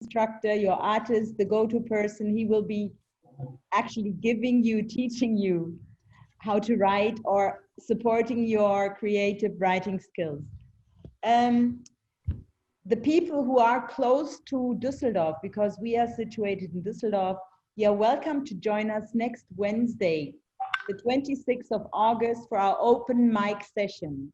instructor, your artist, the go-to person. He will be actually giving you, teaching you how to write or supporting your creative writing skills. The people who are close to Düsseldorf, because we are situated in Düsseldorf, you are welcome to join us next Wednesday, the 26th of August, for our open mic session.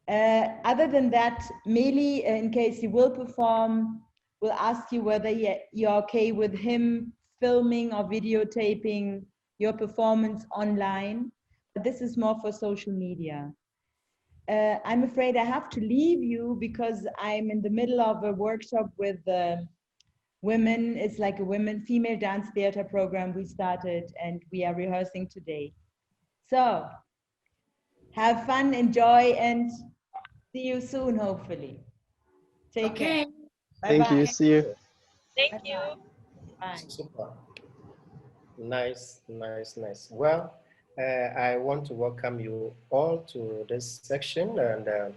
Other than that, Meli, in case you will perform, will ask you whether you're okay with him filming or videotaping your performance online. But this is more for social media. I'm afraid I have to leave you because I'm in the middle of a workshop with women. It's like a female dance theater program we started, and we are rehearsing today. So have fun, enjoy, and see you soon, hopefully. Take care. Bye-bye. Thank you. See you. Thank you. Bye. Super. Nice, nice, nice. Well, I want to welcome you all to this section. And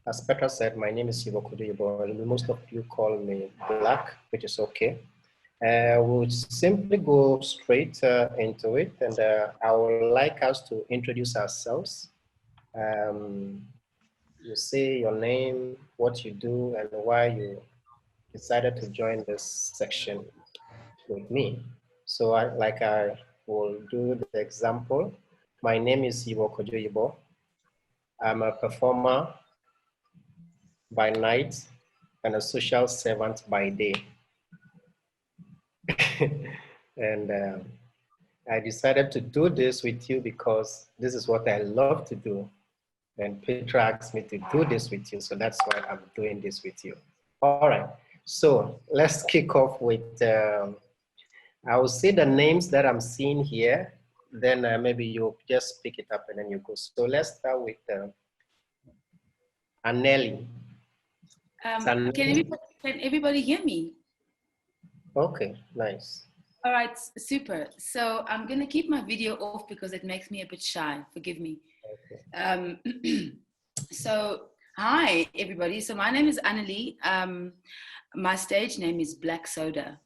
as Petra said, my name is Yibor. Most of you call me Black, which is okay. We'll simply go straight into it. And I would like us to introduce ourselves. You say your name, what you do, and why you decided to join this section with me. So I will do the example. My name is Yibor. I'm a performer by night and a social servant by day. And I decided to do this with you because this is what I love to do. And Petra asked me to do this with you, so that's why I'm doing this with you. All right, so let's kick off with, I will say the names that I'm seeing here, then maybe you'll just pick it up and then you go. So let's start with Anneli. Can everybody hear me? Okay, nice. All right, super. So I'm gonna keep my video off because it makes me a bit shy, forgive me. Okay. So, hi everybody. So my name is Anneli. My stage name is Black Soda.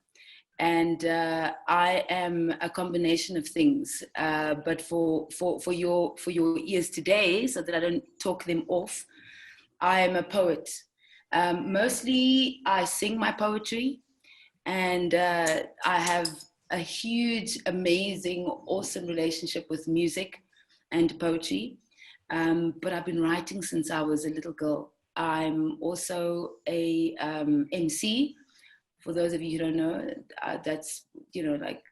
And I am a combination of things, but for your ears today, so that I don't talk them off, I am a poet. Mostly I sing my poetry, and I have a huge, amazing, awesome relationship with music and poetry, but I've been writing since I was a little girl. I'm also a MC. For those of you who don't know, that's, you know, like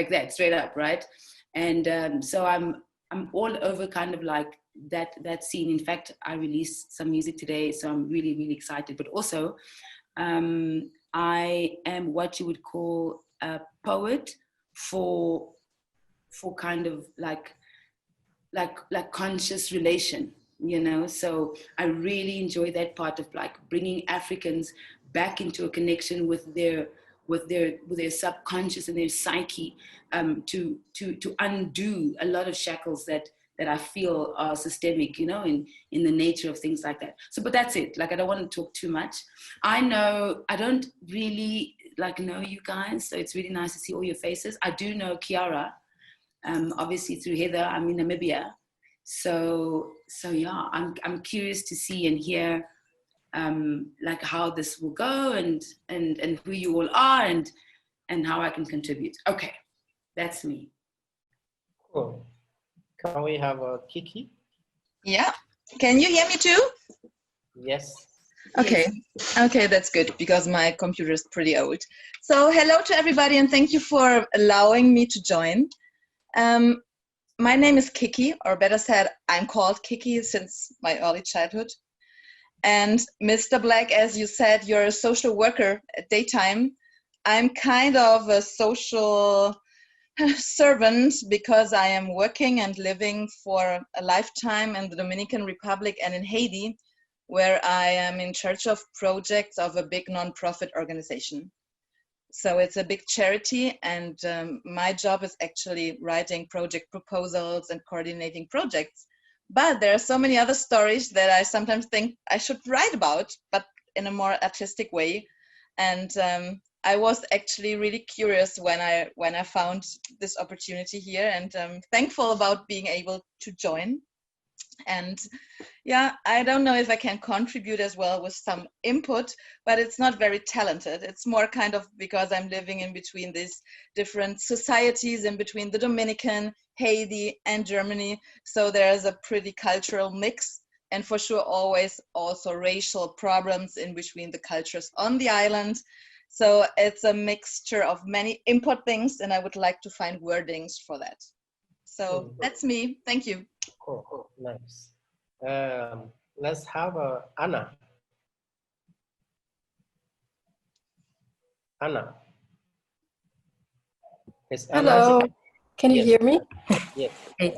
that, straight up, right? And so I'm all over kind of like that scene. In fact, I released some music today, so I'm really, really excited. But also, I am what you would call a poet for kind of like conscious relation. You know, so I really enjoy that part of like bringing Africans back into a connection with their subconscious and their psyche, to undo a lot of shackles that I feel are systemic, you know, in the nature of things like that. So, but that's it. Like, I don't want to talk too much. I don't really like know you guys, so it's really nice to see all your faces. I do know Kiara, obviously through Heather. I'm in Namibia. So yeah, I'm curious to see and hear like how this will go and who you all are and how I can contribute. Okay, that's me. Cool. Can we have a Kiki? Yeah. Can you hear me too? Yes. Okay. Yes. Okay, that's good because my computer is pretty old. So hello to everybody and thank you for allowing me to join. My name is Kiki, or better said, I'm called Kiki since my early childhood. And Mr. Black, as you said, you're a social worker at daytime. I'm kind of a social servant because I am working and living for a lifetime in the Dominican Republic and in Haiti, where I am in charge of projects of a big non-profit organization. So it's a big charity, and my job is actually writing project proposals and coordinating projects But there are so many other stories that I sometimes think I should write about, but in a more artistic way. And I was actually really curious when I found this opportunity here, and thankful about being able to join. And yeah, I don't know if I can contribute as well with some input, but it's not very talented. It's more kind of because I'm living in between these different societies, in between the Dominican, Haiti, and Germany. So there's a pretty cultural mix, and for sure always also racial problems in between the cultures on the island. So it's a mixture of many input things, and I would like to find wordings for that. So that's me. Thank you. Cool, cool, nice. Let's have Anna. Anna. Is Anna Hello, there? can you Yes. hear me? Yes. Great.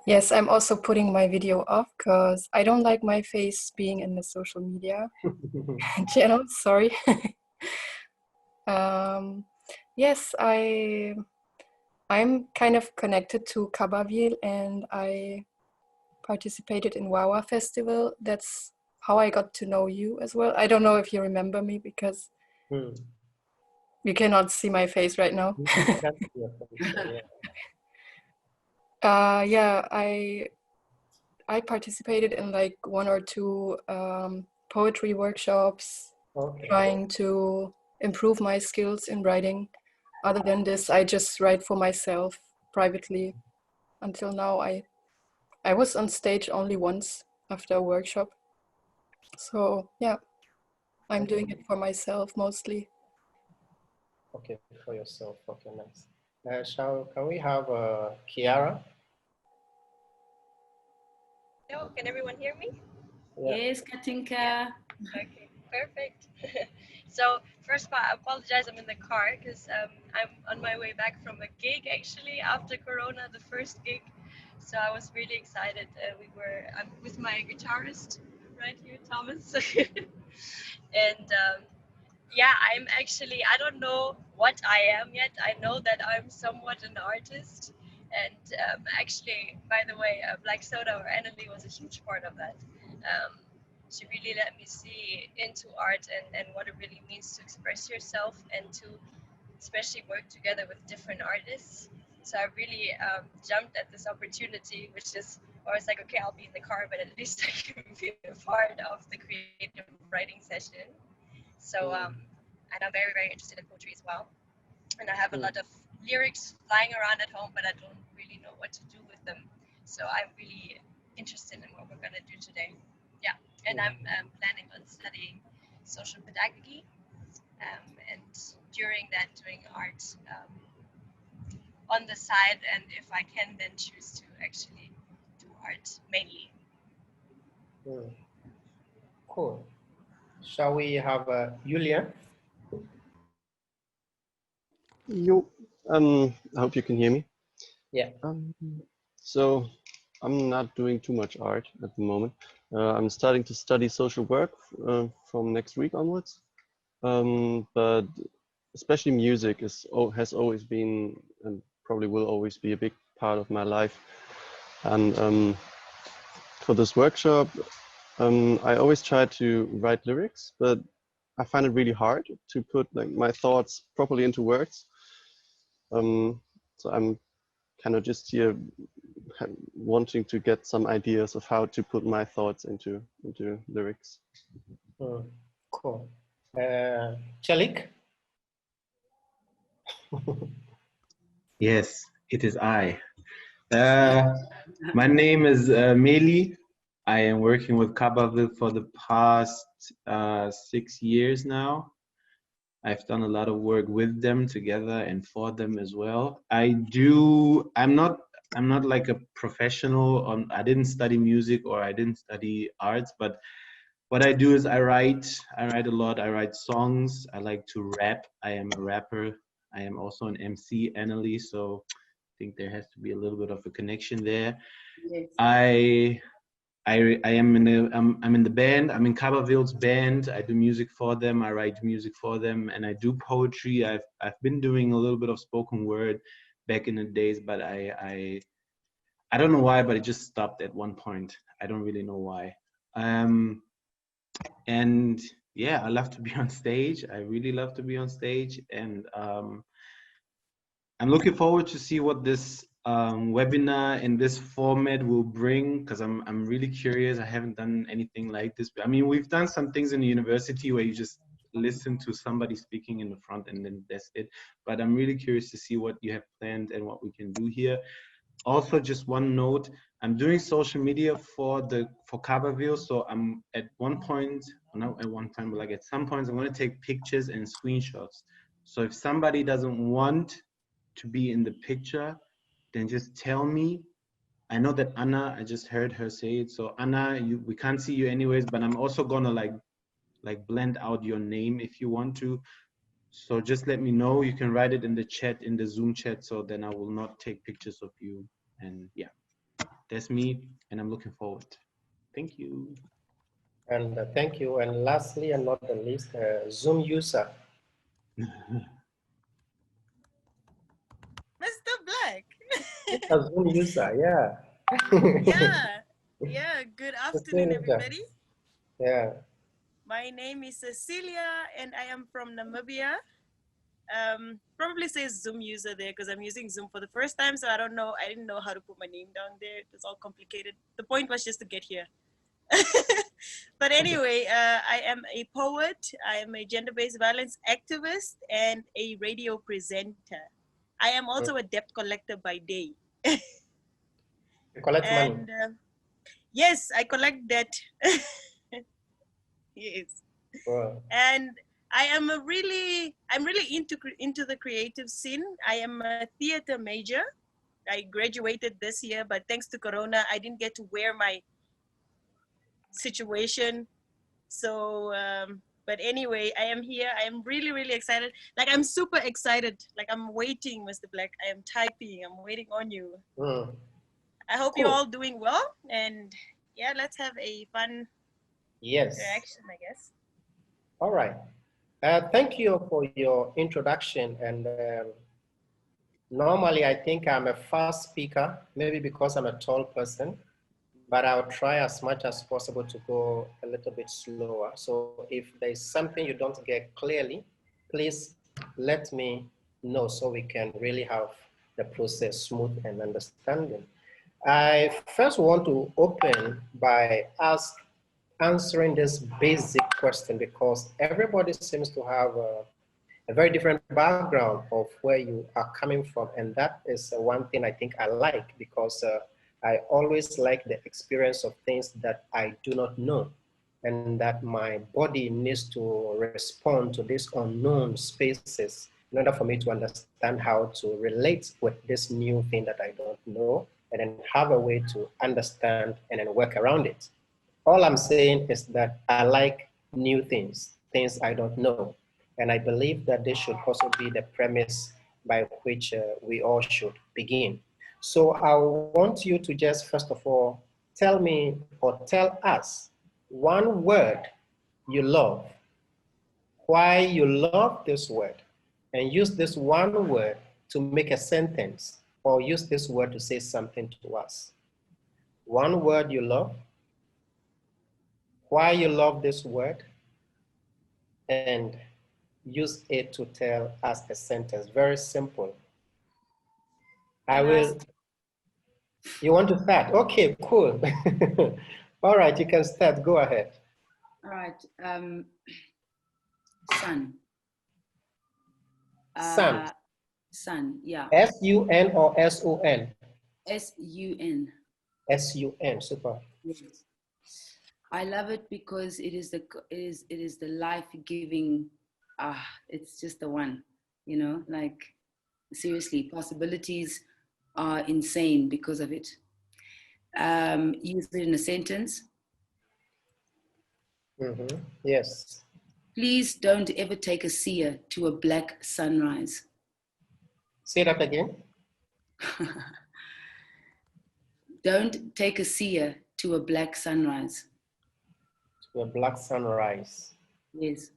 Yes, I'm also putting my video off because I don't like my face being in the social media channel, sorry. Yes, I'm kind of connected to Kabavil, and I participated in Wawa Festival. That's how I got to know you as well. I don't know if you remember me because you cannot see my face right now. Yeah, I participated in like 1 or 2 poetry workshops, trying to improve my skills in writing. Other than this, I just write for myself privately. Until now, I was on stage only once after a workshop. So yeah, I'm doing it for myself mostly. Okay, for yourself. Okay, nice. Can we have Kiara? Hello, can everyone hear me? Yeah. Yes, Katinka. Yeah. Okay, perfect. So first of all, I apologize, I'm in the car because I'm on my way back from a gig actually after Corona, the first gig. So I was really excited. I'm with my guitarist right here, Thomas. And yeah, I don't know what I am yet. I know that I'm somewhat an artist. And actually, by the way, Black Soda or Annalie was a huge part of that. She really let me see into art and what it really means to express yourself and to especially work together with different artists. So I really jumped at this opportunity, which is, I was like, okay, I'll be in the car, but at least I can be a part of the creative writing session. So, and I'm very, very interested in poetry as well. And I have a lot of lyrics flying around at home, but I don't really know what to do with them. So I'm really interested in what we're going to do today. Yeah, and I'm planning on studying social pedagogy, and during that doing art on the side, and if I can then choose to actually do art mainly. Cool. Shall we have Julia? Yo, I hope you can hear me. Yeah. So I'm not doing too much art at the moment. I'm starting to study social work from next week onwards. But especially music has always been and probably will always be a big part of my life. And for this workshop, I always try to write lyrics, but I find it really hard to put like my thoughts properly into words. So I'm kind of just here wanting to get some ideas of how to put my thoughts into lyrics. Cool. Chalik? Yes, it is I. My name is Meli. I am working with Kabavil for the past 6 years now. I've done a lot of work with them together and for them as well. I'm not like a professional I didn't study music or I didn't study arts, but what I do is I write a lot. I write songs. I like to rap. I am a rapper. I am also an MC, Annalie, so I think there has to be a little bit of a connection there. Yes. I'm in the band. I'm in Kabavil's band. I do music for them. I write music for them, and I do poetry. I've been doing a little bit of spoken word back in the days, but I don't know why, but it just stopped at one point. I don't really know why. And yeah, I love to be on stage. I really love to be on stage. And I'm looking forward to see what this webinar in this format will bring, because I'm really curious. I haven't done anything like this. I mean, we've done some things in the university where you just listen to somebody speaking in the front and then that's it. But I'm really curious to see what you have planned and what we can do here. Also, just one note, I'm doing social media for Cabaville. So I'm at one point, not at one time, but like at some points, I'm going to take pictures and screenshots. So if somebody doesn't want to be in the picture, then just tell me. I know that Anna, I just heard her say it. So Anna, we can't see you anyways, but I'm also going to like blend out your name if you want to. So just let me know. You can write it in the chat, in the Zoom chat, so then I will not take pictures of you. And yeah, that's me, and I'm looking forward. Thank you. And thank you. And lastly, and not the least, Zoom user. Mr. Black. A Zoom user, yeah. Yeah. Good afternoon, everybody. Yeah. My name is Cecilia, and I am from Namibia. Probably says Zoom user there because I'm using Zoom for the first time, so I don't know. I didn't know how to put my name down there. It's all complicated. The point was just to get here. But anyway, I am a poet. I am a gender-based violence activist and a radio presenter. I am also a debt collector by day. You collect money? Yes, I collect debt. Yes. Wow. And I'm really into the creative scene. I am a theater major. I graduated this year, but thanks to Corona, I didn't get to wear my situation. So, but anyway, I am here. I am really excited. Like, I'm super excited. Like, I'm waiting, Mr. Black. I am typing. I'm waiting on you. I hope you're all doing well. And yeah, let's have a fun interaction, I guess. All right. Thank you for your introduction. And normally, I think I'm a fast speaker, maybe because I'm a tall person, but I'll try as much as possible to go a little bit slower. So if there's something you don't get clearly, please let me know so we can really have the process smooth and understanding. I first want to open by answering this basic question, because everybody seems to have a very different background of where you are coming from. And that is one thing I think I like, because I always like the experience of things that I do not know, and that my body needs to respond to these unknown spaces in order for me to understand how to relate with this new thing that I don't know, and then have a way to understand and then work around it. All I'm saying is that I like new things, things I don't know. And I believe that this should also be the premise by which we all should begin. So I want you to just, first of all, tell me or tell us one word you love, why you love this word, and use this one word to make a sentence, or use this word to say something to us. One word you love, why you love this word, and use it to tell us a sentence. Very simple. I will. You want to start? Okay, cool. All right, you can start. Go ahead. All right. Sun. Sun. Sun, yeah. S-U-N or S-O-N? S-U-N. S-U-N, super. Yes. I love it because it is the life-giving, it's just the one, you know, like seriously, possibilities are insane because of it. Use it in a sentence. Yes. Please don't ever take a seer to a black sunrise. Say that again. Don't take a seer to a black sunrise. To a black sunrise. Yes.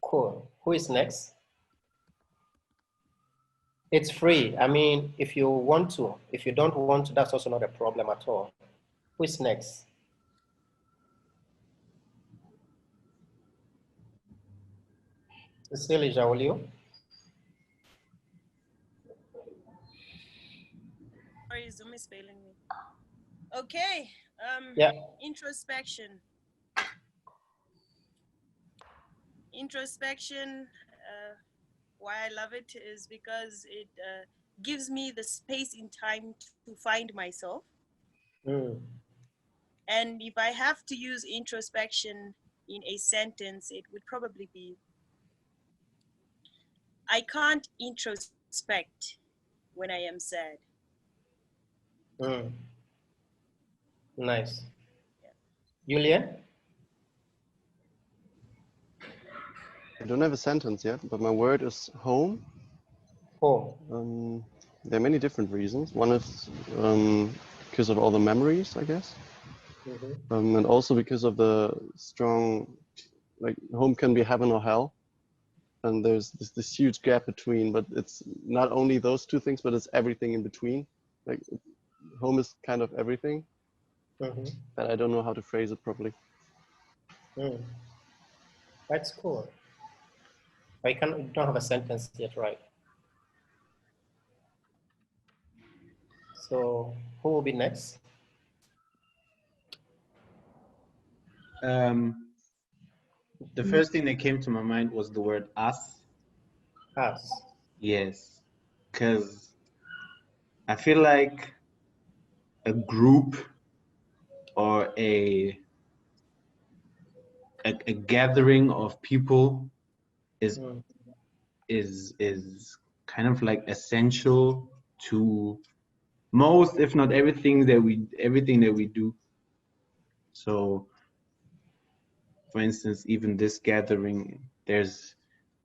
Cool. Who is next? It's free. I mean, if you want to. If you don't want to, that's also not a problem at all. Who's next? Cecilia Jaolio. Sorry, Zoom is failing me. Okay. Yeah. Introspection. Introspection, why I love it is because it gives me the space in time to find myself. And if I have to use introspection in a sentence, it would probably be, I can't introspect when I am sad. Nice. Julian? I don't have a sentence yet, but my word is home. Home. There are many different reasons. One is because of all the memories, I guess. And also because of the strong, like home can be heaven or hell. And there's this huge gap between, but it's not only those two things, but it's everything in between. Like home is kind of everything, but I don't know how to phrase it properly. That's cool. I don't have a sentence yet, right? So who will be next? The first thing that came to my mind was the word us. Us. Yes, because I feel like a group or a gathering of people is kind of like essential to most, if not everything that we do. So for instance, even this gathering, there's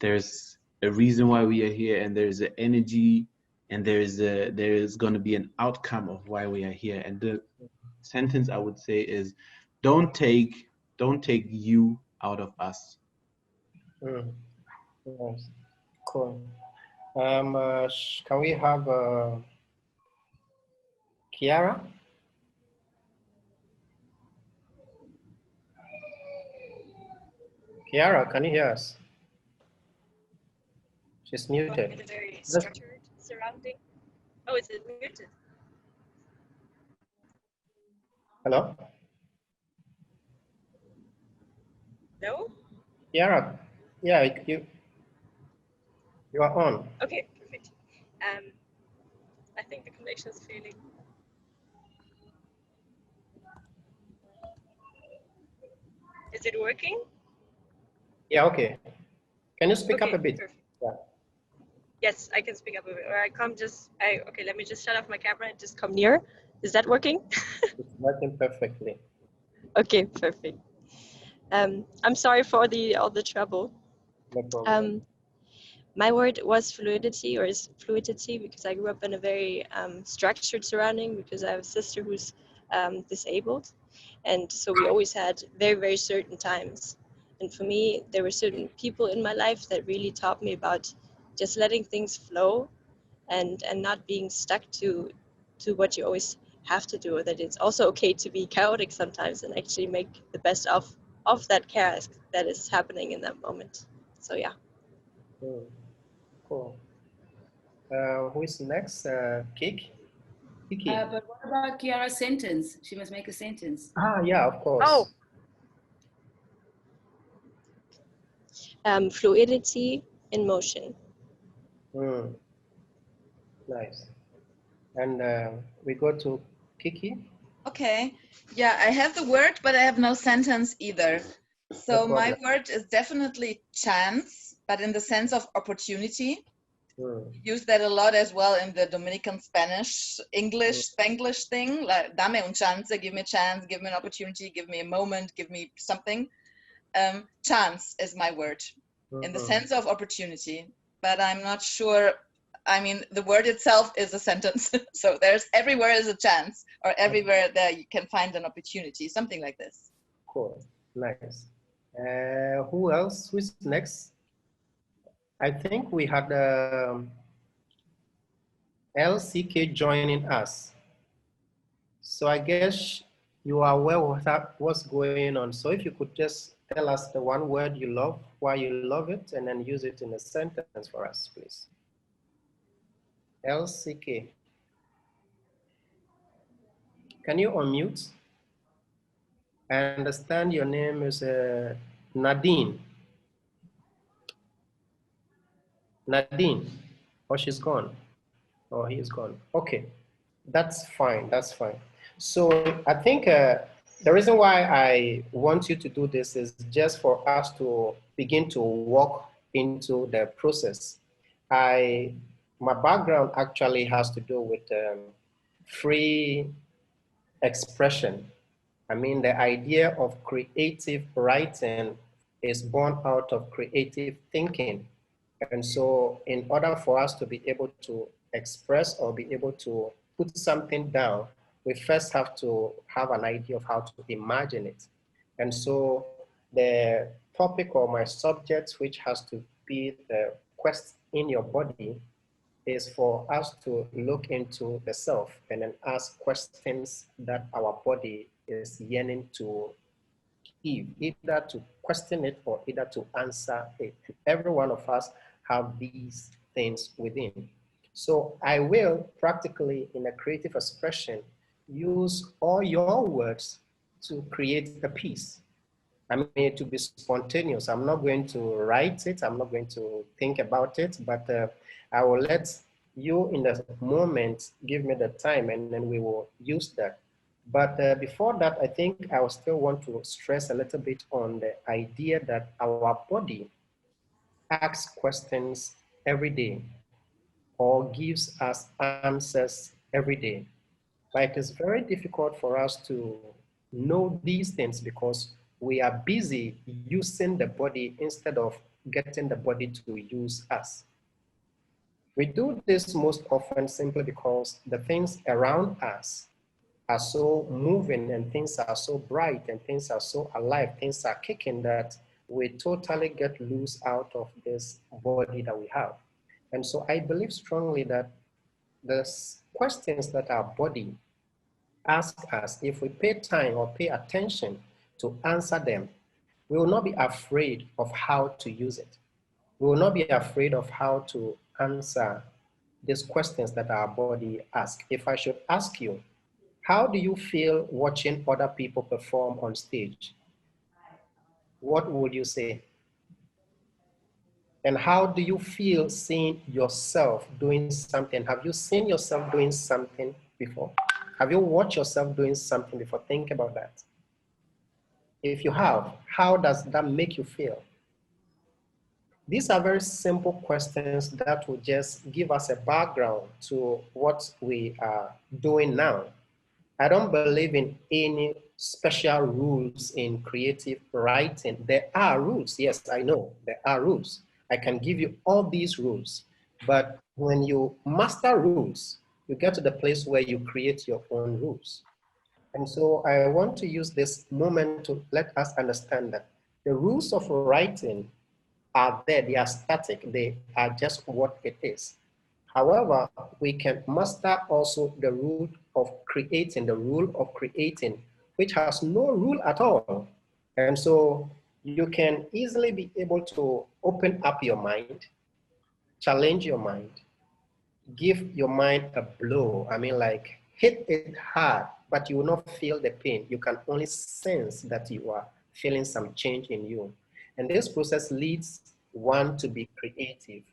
a reason why we are here, and there's an energy, and there is going to be an outcome of why we are here. And the sentence I would say is, don't take you out of us. Nice. Cool. Can we have Kiara? Kiara, can you hear us? She's muted. In a very structured surrounding. Oh, is it muted? Hello? No? Kiara, yeah, you are on. Okay, perfect. I think the connection is failing. Is it working? Yeah, okay. Can you speak up a bit? Perfect. Yeah. Yes, I can speak up a bit. Or okay, let me just shut off my camera and just come near. Is that working? It's working perfectly. Okay, perfect. I'm sorry for all the trouble. No problem. My word was fluidity, or is fluidity, because I grew up in a very structured surrounding, because I have a sister who's disabled. And so we always had very, very certain times. And for me, there were certain people in my life that really taught me about just letting things flow and not being stuck to what you always have to do, or that it's also okay to be chaotic sometimes and actually make the best of that chaos that is happening in that moment. So yeah. Cool. Who is next? Kiki? But what about Kiara's sentence? She must make a sentence. Ah, yeah, of course. Fluidity in motion. Nice. And we go to Kiki. Okay. Yeah, I have the word, but I have no sentence either. So my word is definitely chance, but in the sense of opportunity. Use that a lot as well in the Dominican Spanish, English, Spanglish thing, like dame un chance, give me a chance, give me an opportunity, give me a moment, give me something. Chance is my word in the sense of opportunity, but I'm not sure. I mean, the word itself is a sentence. So there's everywhere is a chance, or everywhere that you can find an opportunity, something like this. Cool, nice. Who else? Who's next? I think we had LCK joining us. So I guess you are aware of what's going on. So if you could just tell us the one word you love, why you love it, and then use it in a sentence for us, please. LCK. Can you unmute? I understand your name is Nadine. Nadine. Oh, she's gone. Oh, he's gone. Okay, that's fine. That's fine. So I think the reason why I want you to do this is just for us to begin to walk into the process. My background actually has to do with free expression. I mean, the idea of creative writing is born out of creative thinking. And so in order for us to be able to express or be able to put something down, we first have to have an idea of how to imagine it. And so the topic or my subject, which has to be the quest in your body, is for us to look into the self and then ask questions that our body is yearning to give, either to question it or either to answer it. Every one of us have these things within. So I will practically, in a creative expression, use all your words to create a piece. I mean, to be spontaneous. I'm not going to write it. I'm not going to think about it, but I will let you in the moment give me the time and then we will use that. But before that, I think I will still want to stress a little bit on the idea that our body asks questions every day or gives us answers every day. But it is very difficult for us to know these things because we are busy using the body instead of getting the body to use us. We do this most often simply because the things around us are so moving and things are so bright and things are so alive, things are kicking that we totally get loose out of this body that we have. And so I believe strongly that the questions that our body asks us, if we pay time or pay attention to answer them, we will not be afraid of how to use it. We will not be afraid of how to answer these questions that our body asks. If I should ask you, how do you feel watching other people perform on stage? What would you say? And how do you feel seeing yourself doing something? Have you seen yourself doing something before? Have you watched yourself doing something before? Think about that. If you have, how does that make you feel? These are very simple questions that will just give us a background to what we are doing now. I don't believe in any special rules in creative writing. There are rules, yes, I know, there are rules. I can give you all these rules, but when you master rules, you get to the place where you create your own rules. And so I want to use this moment to let us understand that the rules of writing are there, they are static, they are just what it is. However, we can master also the rule of creating, which has no rule at all. And so you can easily be able to open up your mind, challenge your mind, give your mind a blow. I mean, like hit it hard, but you will not feel the pain. You can only sense that you are feeling some change in you. And this process leads one to be creative,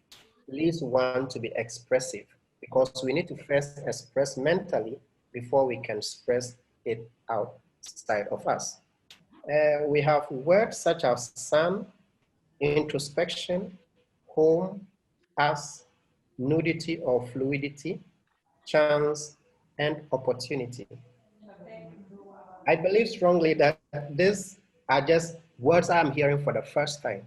leads one to be expressive, because we need to first express mentally before we can express it outside of us. We have words such as sun, introspection, home, us, nudity or fluidity, chance, and opportunity. I believe strongly that these are just words I'm hearing for the first time.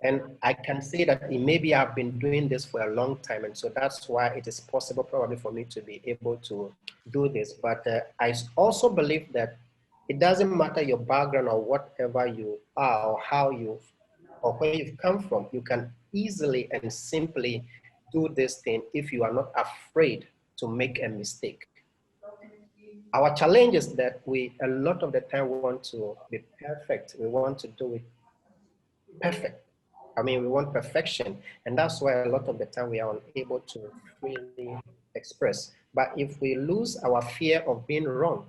And I can say that maybe I've been doing this for a long time. And so that's why it is possible probably for me to be able to do this. But I also believe that it doesn't matter your background or whatever you are or how you or where you've come from, you can easily and simply do this thing if you are not afraid to make a mistake. Our challenge is that we, a lot of the time, want to be perfect. We want to do it perfect. I mean, we want perfection. And that's why a lot of the time we are unable to freely express. But if we lose our fear of being wrong,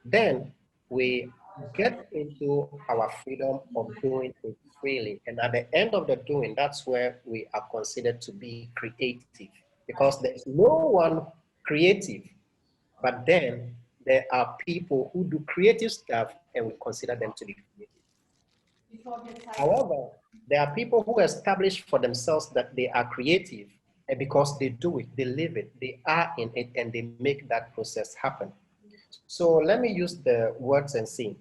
then we get into our freedom of doing it freely. And at the end of the doing, that's where we are considered to be creative, because there's no one creative, but then there are people who do creative stuff and we consider them to be creative. However, there are people who establish for themselves that they are creative, and because they do it, they live it, they are in it, and they make that process happen. So let me use the words and sing.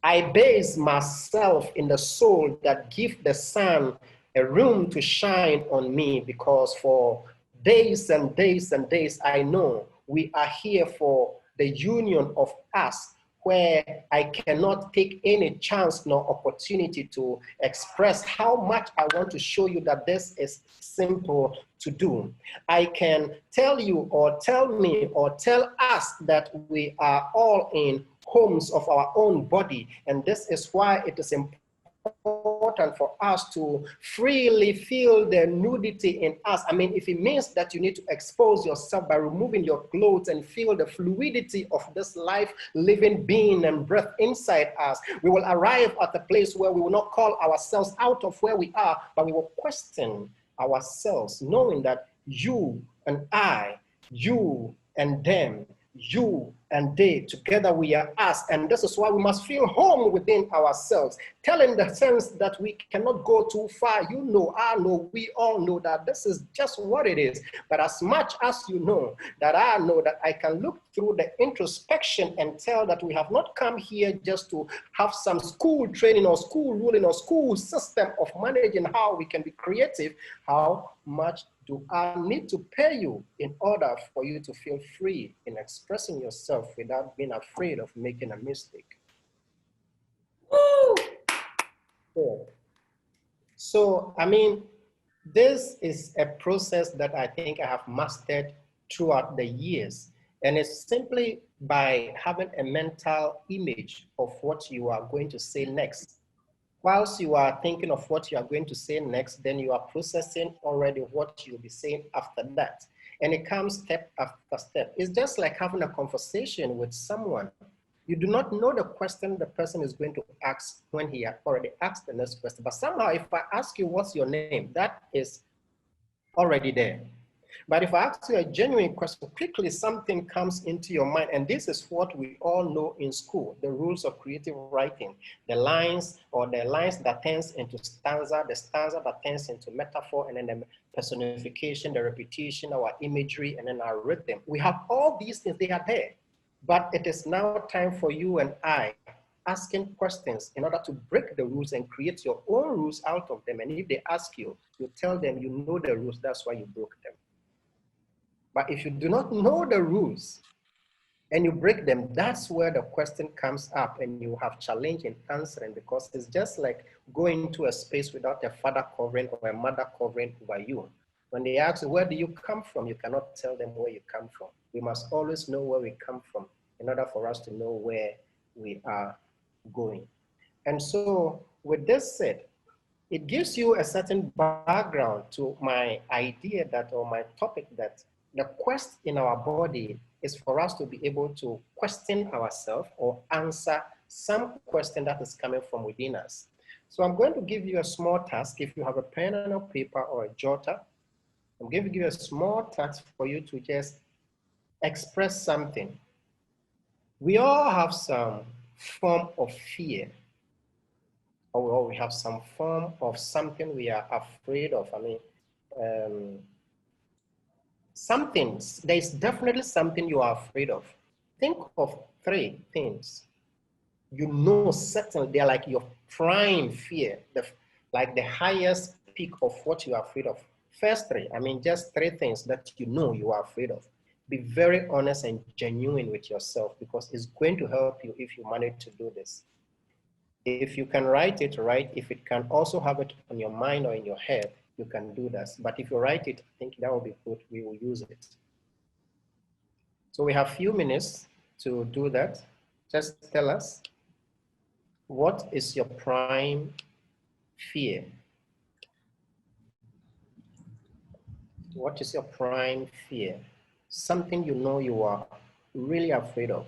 I base myself in the soul that give the sun a room to shine on me, because for days and days and days, I know we are here for the union of us, where I cannot take any chance nor opportunity to express how much I want to show you that this is simple to do. I can tell you or tell me or tell us that we are all in homes of our own body, and this is why it is important for us to freely feel the nudity in us. I mean, if it means that you need to expose yourself by removing your clothes and feel the fluidity of this life living being and breath inside us, we will arrive at a place where we will not call ourselves out of where we are, but we will question ourselves, knowing that you and I, you and them, you and they, together we are us. And this is why we must feel home within ourselves, telling the sense that we cannot go too far. You know, I know, we all know that this is just what it is. But as much as you know that I know that I can look through the introspection and tell that we have not come here just to have some school training or school ruling or school system of managing how we can be creative. How much do I need to pay you in order for you to feel free in expressing yourself without being afraid of making a mistake? Woo! So, I mean, this is a process that I think I have mastered throughout the years. And it's simply by having a mental image of what you are going to say next. Whilst you are thinking of what you are going to say next, then you are processing already what you'll be saying after that. And it comes step after step. It's just like having a conversation with someone. You do not know the question the person is going to ask when he had already asked the next question. But somehow, if I ask you what's your name, that is already there. But if I ask you a genuine question, quickly something comes into your mind. And this is what we all know in school, the rules of creative writing. The lines, or the lines that turns into stanza, the stanza that turns into metaphor, and then the personification, the repetition, our imagery, and then our rhythm. We have all these things, they are there. But it is now time for you and I asking questions in order to break the rules and create your own rules out of them. And if they ask you, you tell them you know the rules, that's why you broke them. But if you do not know the rules and you break them, that's where the question comes up and you have challenge in answering, because it's just like going into a space without a father covering or a mother covering over you. When they ask you, where do you come from? You cannot tell them where you come from. We must always know where we come from in order for us to know where we are going. And so with this said, it gives you a certain background to my idea that, or my topic, that the quest in our body is for us to be able to question ourselves or answer some question that is coming from within us. So I'm going to give you a small task. If you have a pen and a paper or a jotter, I'm going to give you a small task for you to just express something. We all have some form of fear, or we have some form of something we are afraid of. I mean, there's definitely something you are afraid of. Think of 3 things. You know, certainly they're like your prime fear, like the highest peak of what you are afraid of. First 3, I mean, just 3 things that you know you are afraid of. Be very honest and genuine with yourself, because it's going to help you if you manage to do this. If you can write it, write. If it can also have it on your mind or in your head, you can do this. But if you write it, I think that will be good. We will use it. So we have a few minutes to do that. Just tell us, what is your prime fear? What is your prime fear? Something you know you are really afraid of.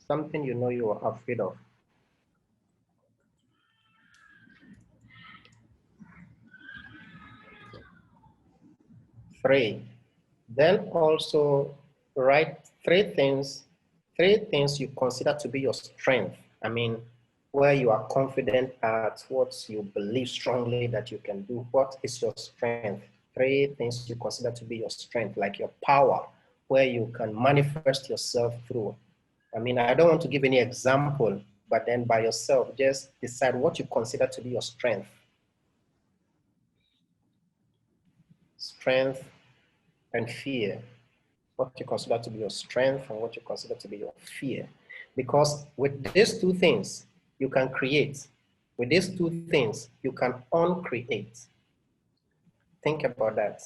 Something you know you are afraid of. Three. Then also write three things you consider to be your strength. I mean, where you are confident at, what you believe strongly that you can do. What is your strength? Three things you consider to be your strength, like your power, where you can manifest yourself through. I mean, I don't want to give any example, but then by yourself, just decide what you consider to be your strength. Strength and fear. What you consider to be your strength and what you consider to be your fear. Because with these two things, you can create. With these two things, you can uncreate. Think about that.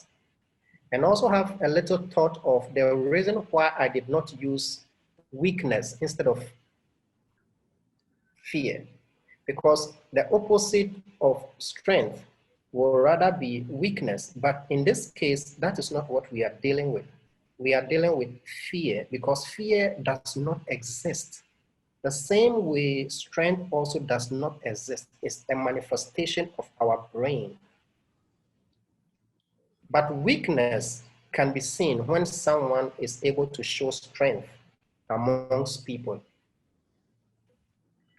And also have a little thought of the reason why I did not use weakness instead of fear. Because the opposite of strength will rather be weakness. But in this case, that is not what we are dealing with. We are dealing with fear, because fear does not exist. The same way strength also does not exist. It's a manifestation of our brain. But weakness can be seen when someone is able to show strength amongst people.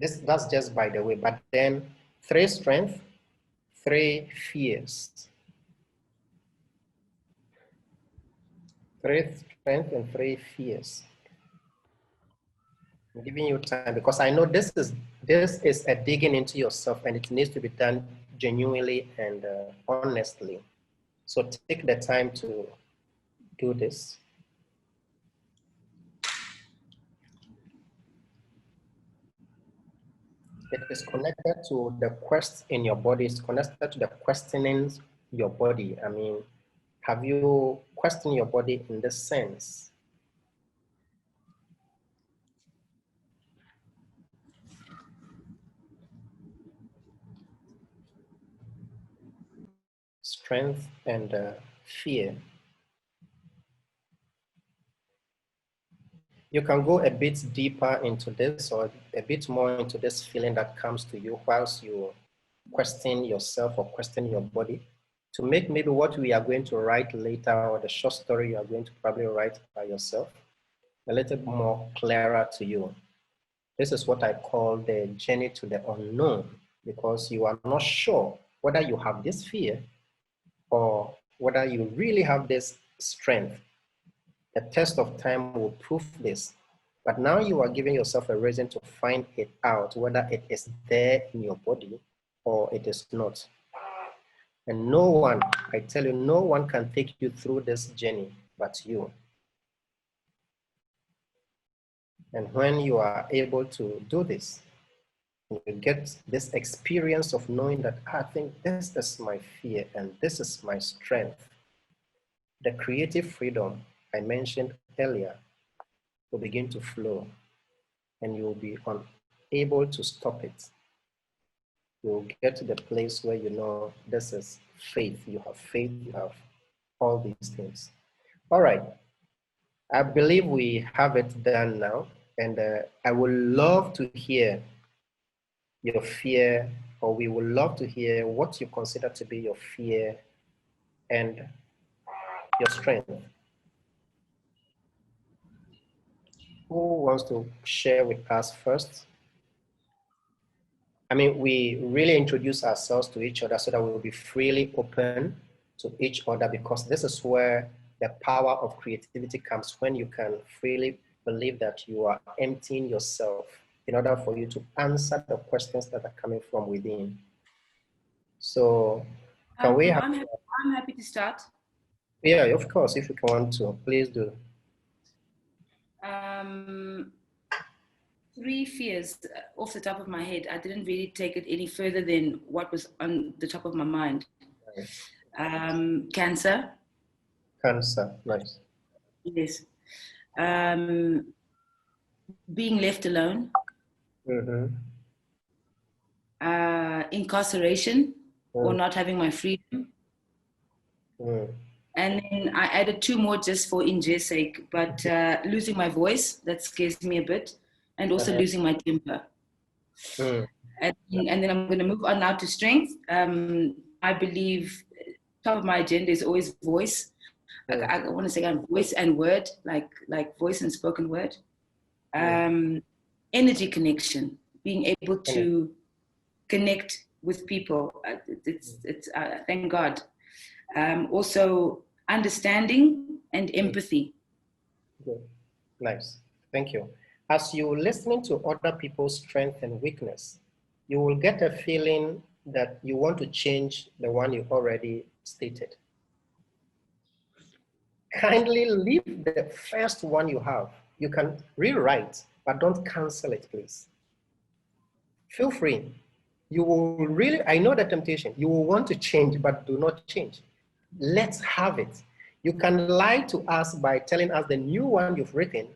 That's just by the way, but then 3 strength, 3 fears. 3 strength and 3 fears. I'm giving you time because I know this is a digging into yourself, and it needs to be done genuinely and honestly. So take the time to do this. It is connected to the quest in your body. It's connected to the questioning your body. I mean, have you questioned your body in this sense? Strength and fear. You can go a bit deeper into this, or a bit more into this feeling that comes to you whilst you question yourself or question your body, to make maybe what we are going to write later, or the short story you are going to probably write by yourself, a little more clearer to you. This is what I call the journey to the unknown, because you are not sure whether you have this fear or whether you really have this strength. A test of time will prove this. But now you are giving yourself a reason to find it out, whether it is there in your body or it is not. And no one, I tell you, no one can take you through this journey but you. And when you are able to do this, you get this experience of knowing that I think this is my fear and this is my strength. The creative freedom I mentioned earlier will begin to flow, and you will be unable to stop it. You will get to the place where you know this is faith. You have faith, you have all these things. All right. I believe we have it done now, and I would love to hear your fear, or we would love to hear what you consider to be your fear and your strength. Who wants to share with us first? I mean, we really introduce ourselves to each other so that we will be freely open to each other, because this is where the power of creativity comes, when you can freely believe that you are emptying yourself in order for you to answer the questions that are coming from within. So can we have... I'm happy to start. Yeah, of course, if you want to, please do. 3 fears off the top of my head. I didn't really take it any further than what was on the top of my mind. Cancer. Cancer, nice. Yes. Being left alone. Incarceration or not having my freedom. And then I added 2 more just for in jest sake, but losing my voice, that scares me a bit, and also losing my temper. And then I'm going to move on now to strength. I believe top of my agenda is always voice. I want to say voice and word, like voice and spoken word. Energy connection, being able to connect with people. It's thank God. Also understanding and empathy. Good. Nice. Thank you. As you're listening to other people's strength and weakness, you will get a feeling that you want to change the one you already stated. Kindly leave the first one you have. You can rewrite, but don't cancel it, please. Feel free. You will really, I know the temptation. You will want to change, but do not change. Let's have it. You can lie to us by telling us the new one you've written,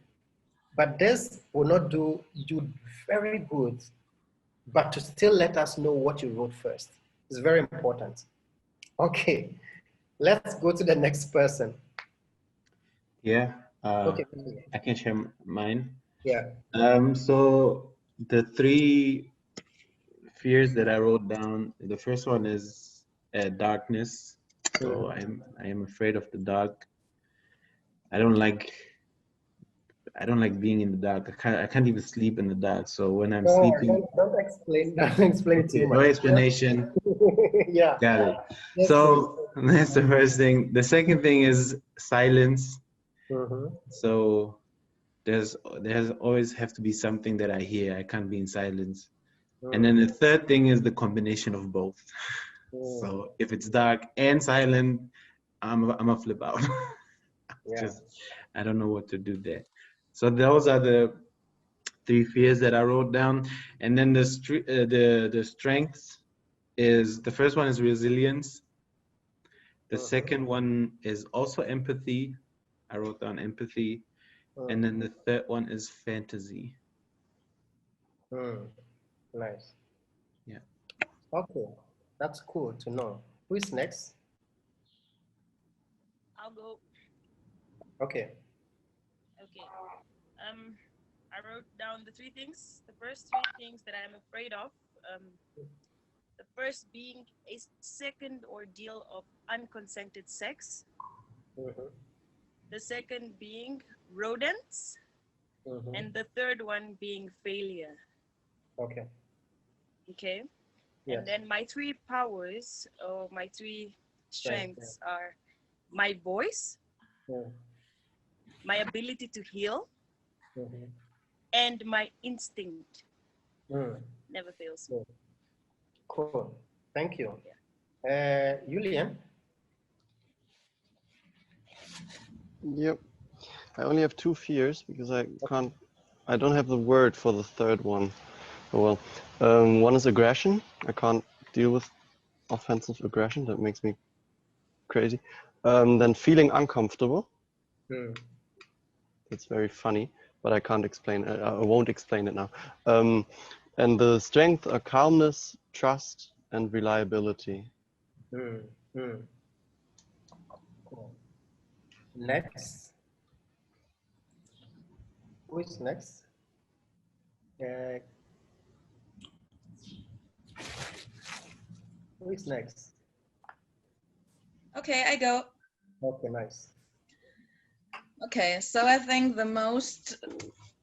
but this will not do you very good, but to still let us know what you wrote first. It's very important. Okay, let's go to the next person. Yeah, Okay. I can share mine. Yeah. So the 3 fears that I wrote down, the first one is darkness. So I am afraid of the dark. I don't like being in the dark. I can't even sleep in the dark. So when I'm sleeping, don't explain too much. No explanation. Yeah. Got it. Yes, So that's the first thing. The second thing is silence. So there's always have to be something that I hear. I can't be in silence. And then the third thing is the combination of both. So if it's dark and silent, I'm a flip out. Just, I don't know what to do there. So those are the 3 fears that I wrote down. And then the strengths is, the first one is resilience. The second one is also empathy. I wrote down empathy. And then the third one is fantasy. Nice. Yeah. Okay, that's cool to know. Who is next? I'll go. Okay. Okay. I wrote down the 3 things. The first 3 things that I'm afraid of. The first being a second ordeal of unconsented sex. The second being rodents. And the third one being failure. Okay. Okay. Yes. And then my 3 powers, or my 3 strengths are my voice, my ability to heal, and my instinct. Never fails. Cool. Thank you. Julian? Yep. I only have 2 fears because I don't have the word for the third one. Oh well. One is aggression. I can't deal with offensive aggression. That makes me crazy. Then feeling uncomfortable. It's very funny, but I can't explain it. I won't explain it now. And the strength are calmness, trust, and reliability. Cool. Next. Who is next? Who is next? Okay, I go. Okay, nice. Okay, so I think the most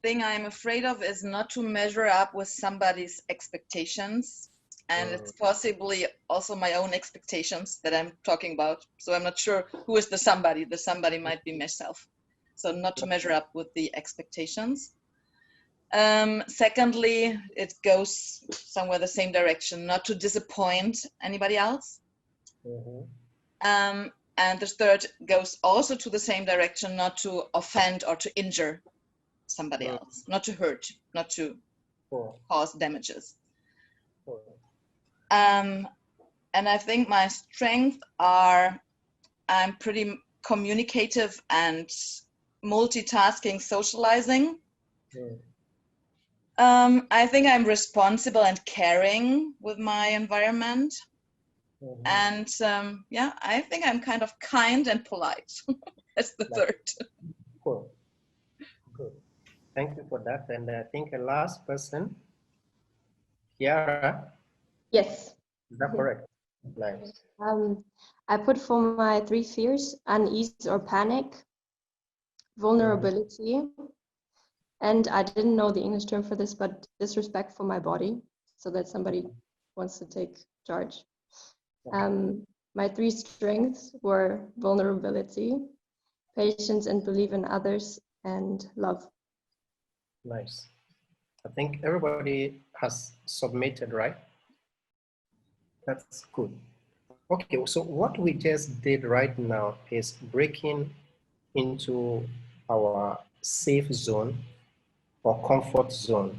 thing I'm afraid of is not to measure up with somebody's expectations. And it's possibly also my own expectations that I'm talking about. So I'm not sure who is the somebody. The somebody might be myself. So not to measure up with the expectations. Secondly, it goes somewhere the same direction, not to disappoint anybody else. And the third goes also to the same direction, not to offend or to injure somebody else, not to hurt, not to cause damages. And I think my strengths are, I'm pretty communicative and multitasking, socializing. I think I'm responsible and caring with my environment. And yeah, I think I'm kind of kind and polite. That's the third. Cool. Good. Thank you for that. And I think the last person, Kiara. Yes. Is that correct? Nice. I put for my 3 fears: unease or panic, vulnerability, and I didn't know the English term for this, but disrespect for my body, so that somebody wants to take charge. My 3 strengths were vulnerability, patience and believe in others, and love. Nice. I think everybody has submitted, right? That's good. Okay, so what we just did right now is breaking into our safe zone or comfort zone.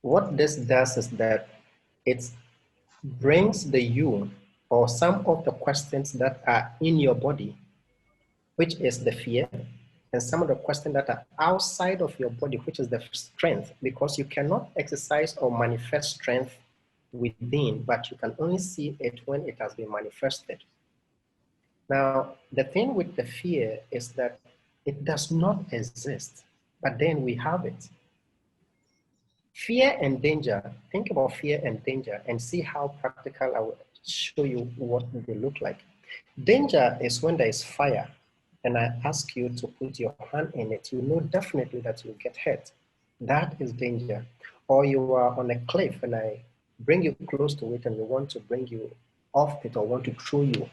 What this does is that it brings the you or some of the questions that are in your body, which is the fear, and some of the questions that are outside of your body, which is the strength, because you cannot exercise or manifest strength within, but you can only see it when it has been manifested. Now, the thing with the fear is that it does not exist, but then we have it. Fear and danger, think about fear and danger and see how practical I will show you what they look like. Danger is when there is fire and I ask you to put your hand in it, you know definitely that you'll get hurt. That is danger. Or you are on a cliff and I bring you close to it and we want to bring you off it or want to throw you.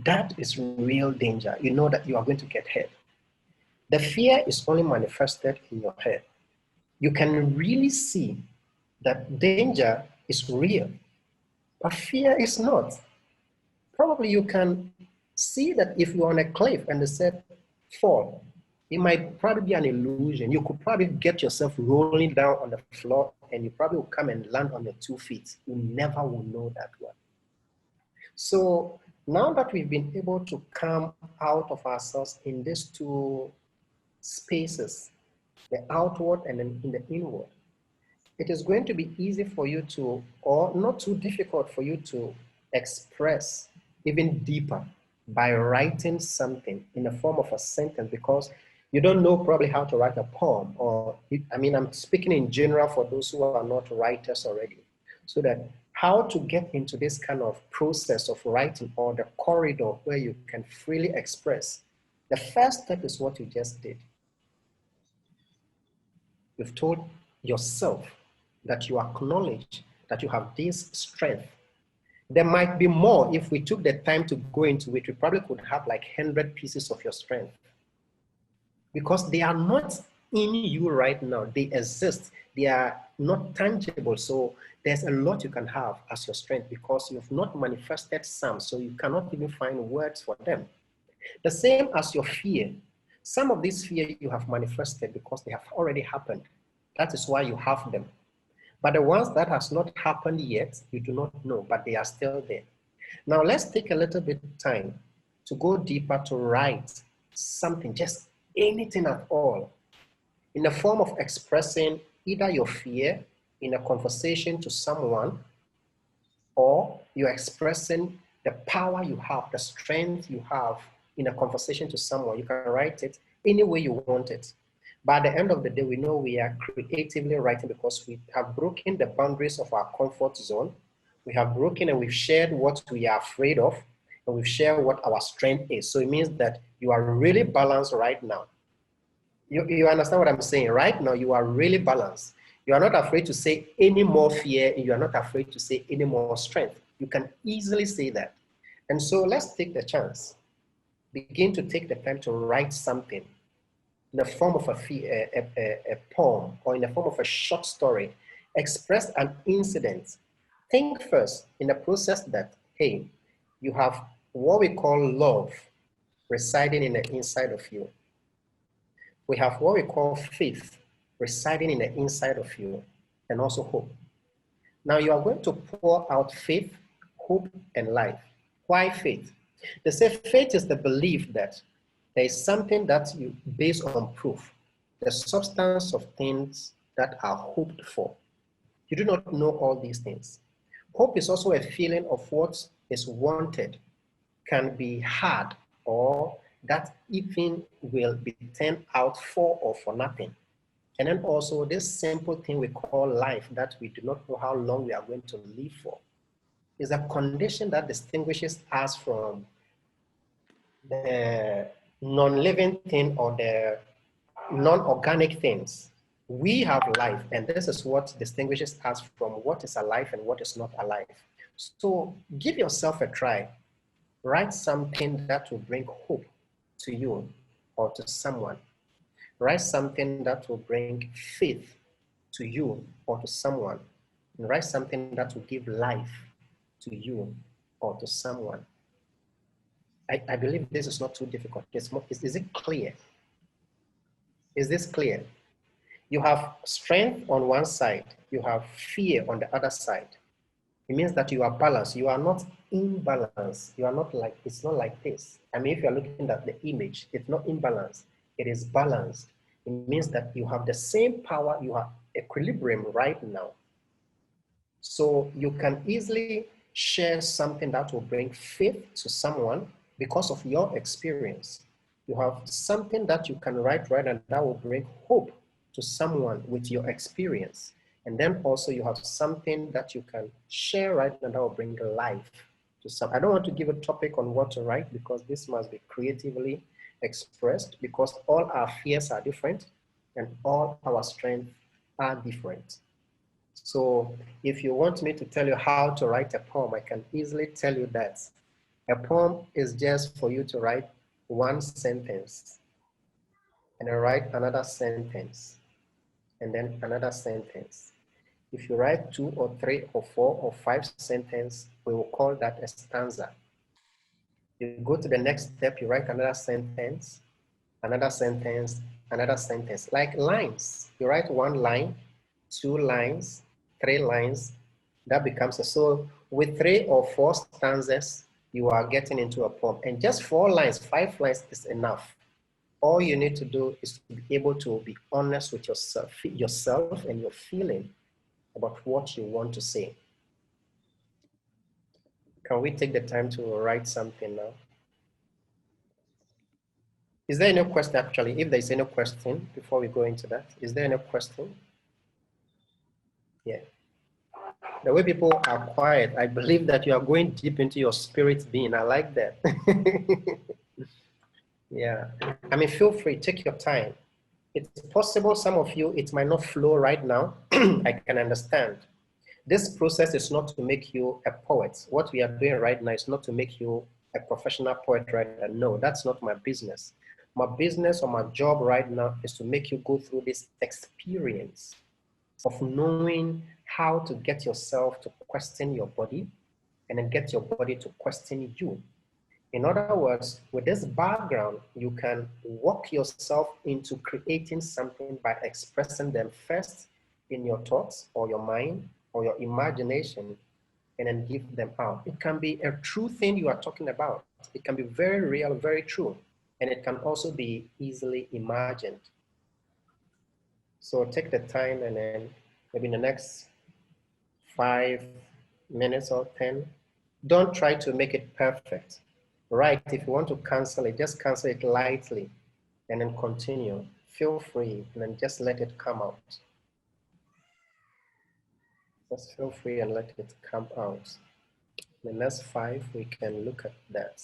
That is real danger. You know that you are going to get hurt. The fear is only manifested in your head. You can really see that danger is real, but fear is not. Probably you can see that if you're on a cliff and they said fall, it might probably be an illusion. You could probably get yourself rolling down on the floor and you probably will come and land on your 2 feet. You never will know that one. So now that we've been able to come out of ourselves in these 2 spaces, the outward and then in the inward, it is going to be easy for you to, or not too difficult for you to express even deeper by writing something in the form of a sentence, because you don't know probably how to write a poem, or, I mean, I'm speaking in general for those who are not writers already, so that how to get into this kind of process of writing or the corridor where you can freely express. The first step is what you just did. You've told yourself that you acknowledge that you have this strength. There might be more. If we took the time to go into it, we probably could have like 100 pieces of your strength. Because they are not in you right now. They exist. They are not tangible. So there's a lot you can have as your strength because you've not manifested some, so you cannot even find words for them. The same as your fear. Some of these fear you have manifested because they have already happened. That is why you have them. But the ones that has not happened yet, you do not know, but they are still there. Now let's take a little bit of time to go deeper to write something, just anything at all, in the form of expressing either your fear in a conversation to someone, or you're expressing the power you have, the strength you have in a conversation to someone. You can write it any way you want it. But at the end of the day, we know we are creatively writing because we have broken the boundaries of our comfort zone. We have broken and we've shared what we are afraid of, and we've shared what our strength is. So it means that you are really balanced right now. You understand what I'm saying? Right now, you are really balanced. You are not afraid to say any more fear, and you are not afraid to say any more strength. You can easily say that. And so let's take the chance. Begin to take the time to write something in the form of a poem or in the form of a short story. Express an incident. Think first in the process that, hey, you have what we call love residing in the inside of you. We have what we call faith residing in the inside of you, and also hope. Now you are going to pour out faith, hope, and life. Why faith? They say faith is the belief that there is something that you base on proof, the substance of things that are hoped for. You do not know all these things. Hope is also a feeling of what is wanted, can be had, or that even will be turned out for or for nothing. And then also this simple thing we call life that we do not know how long we are going to live for is a condition that distinguishes us from the non-living thing or the non-organic things. We have life, and this is what distinguishes us from what is alive and what is not alive. So give yourself a try. Write something that will bring hope to you or to someone. Write something that will bring faith to you or to someone. And write something that will give life to you or to someone. I believe this is not too difficult. Is it clear? Is this clear? You have strength on one side, you have fear on the other side. It means that you are balanced. You are not imbalanced. You are not like, it's not like this. I mean, if you're looking at the image, it's not imbalanced. It is balanced. It means that you have the same power, you have equilibrium right now. So you can easily share something that will bring faith to someone because of your experience. You have something that you can write and that will bring hope to someone with your experience. And then also you have something that you can share and that will bring life to some. I don't want to give a topic on what to write because this must be creatively expressed because all our fears are different and all our strengths are different. So if you want me to tell you how to write a poem, I can easily tell you that a poem is just for you to write one sentence and then write another sentence and then another sentence. If you write 2 or 3 or 4 or 5 sentences, we will call that a stanza. You go to the next step, you write another sentence, another sentence, another sentence, like lines. You write 1 line, 2 lines, 3 lines, that becomes a, so with 3 or 4 stanzas, you are getting into a poem. And just 4 lines, 5 lines is enough. All you need to do is to be able to be honest with yourself and your feeling about what you want to say. Can we take the time to write something now? Is there any question actually? If there's any question before we go into that, is there any question? Yeah. The way people are quiet, I believe that you are going deep into your spirit being. I like that. Yeah. I mean, feel free, take your time. It's possible some of you, it might not flow right now. I can understand. This process is not to make you a poet. What we are doing right now is not to make you a professional poet right now. No, that's not my business. My business or my job right now is to make you go through this experience of knowing how to get yourself to question your body and then get your body to question you. In other words, with this background, you can walk yourself into creating something by expressing them first in your thoughts or your mind or your imagination and then give them out. It can be a true thing you are talking about. It can be very real, very true. And it can also be easily imagined. So take the time and then maybe in the next 5 minutes or 10, don't try to make it perfect. Right, if you want to cancel it, just cancel it lightly and then continue. Feel free and then just let it come out. Just feel free and let it come out. In the next 5, we can look at that.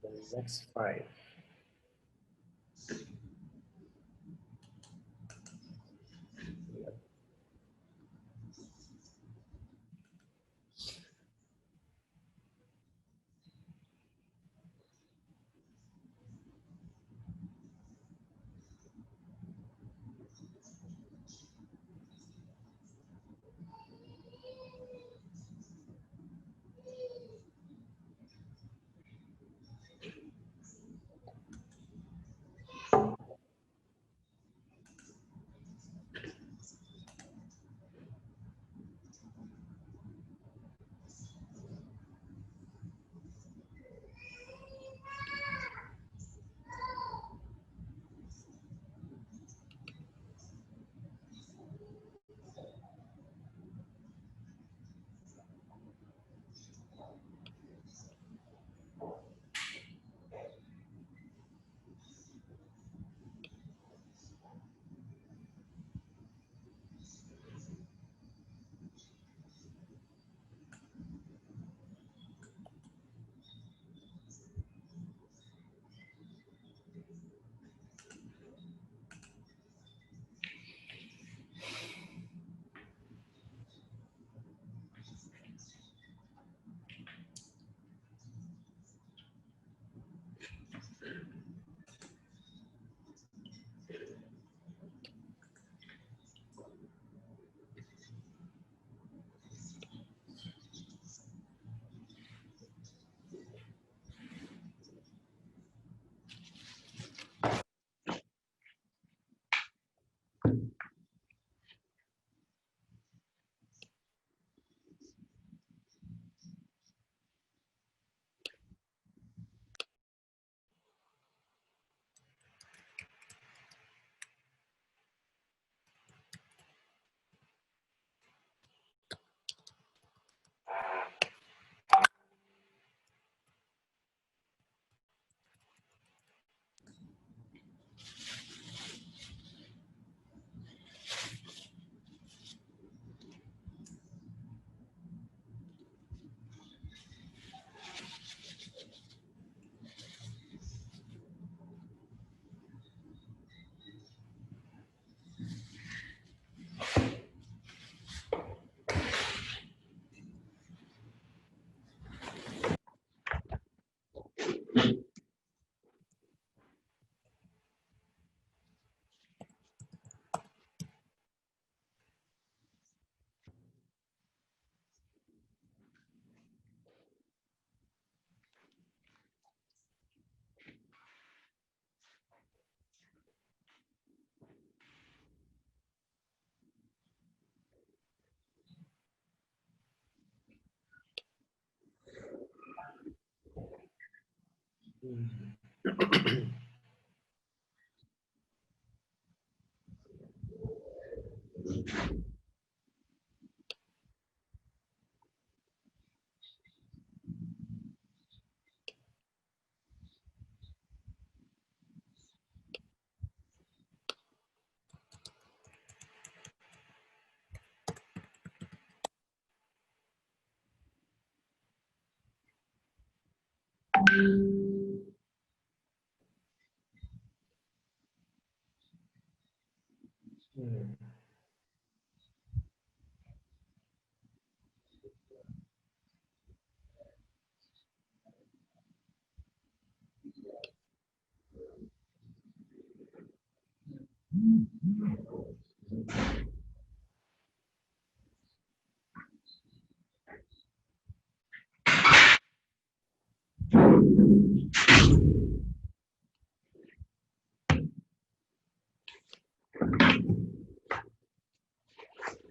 The next 5.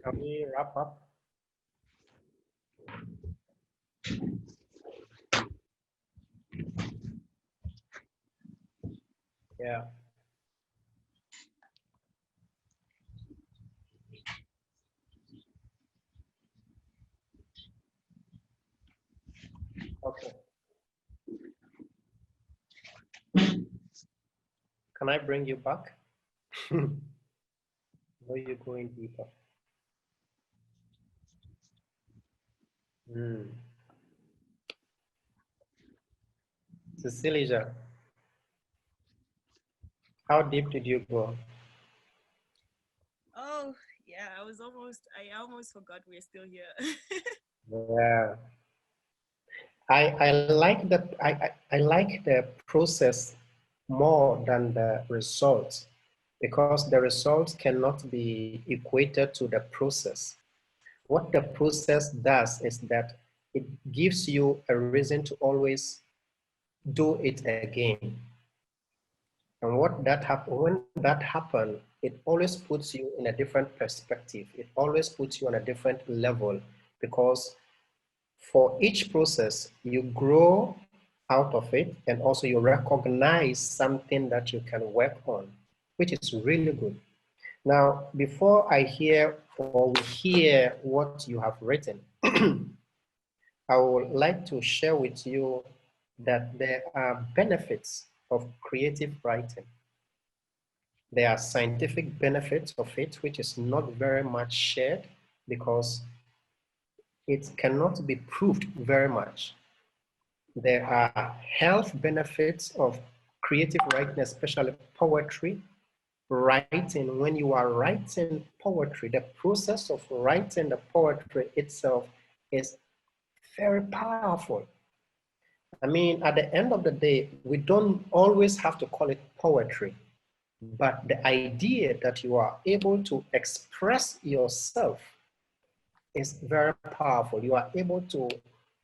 Can we wrap up? Yeah. Okay. Can I bring you back? Where you going deeper? Cecilia, how deep did you go? Oh, yeah, I almost forgot we're still here. Yeah. I like that. I like the process more than the results, because the results cannot be equated to the process. What the process does is that it gives you a reason to always do it again. And when that happens, it always puts you in a different perspective. It always puts you on a different level, because for each process, you grow out of it, and also you recognize something that you can work on, which is really good. Now, before I hear or we hear what you have written, I would like to share with you that there are benefits of creative writing. There are scientific benefits of it, which is not very much shared because it cannot be proved very much. There are health benefits of creative writing, especially poetry. Writing, when you are writing poetry, the process of writing the poetry itself is very powerful. I mean, at the end of the day, we don't always have to call it poetry, but the idea that you are able to express yourself is very powerful. You are able to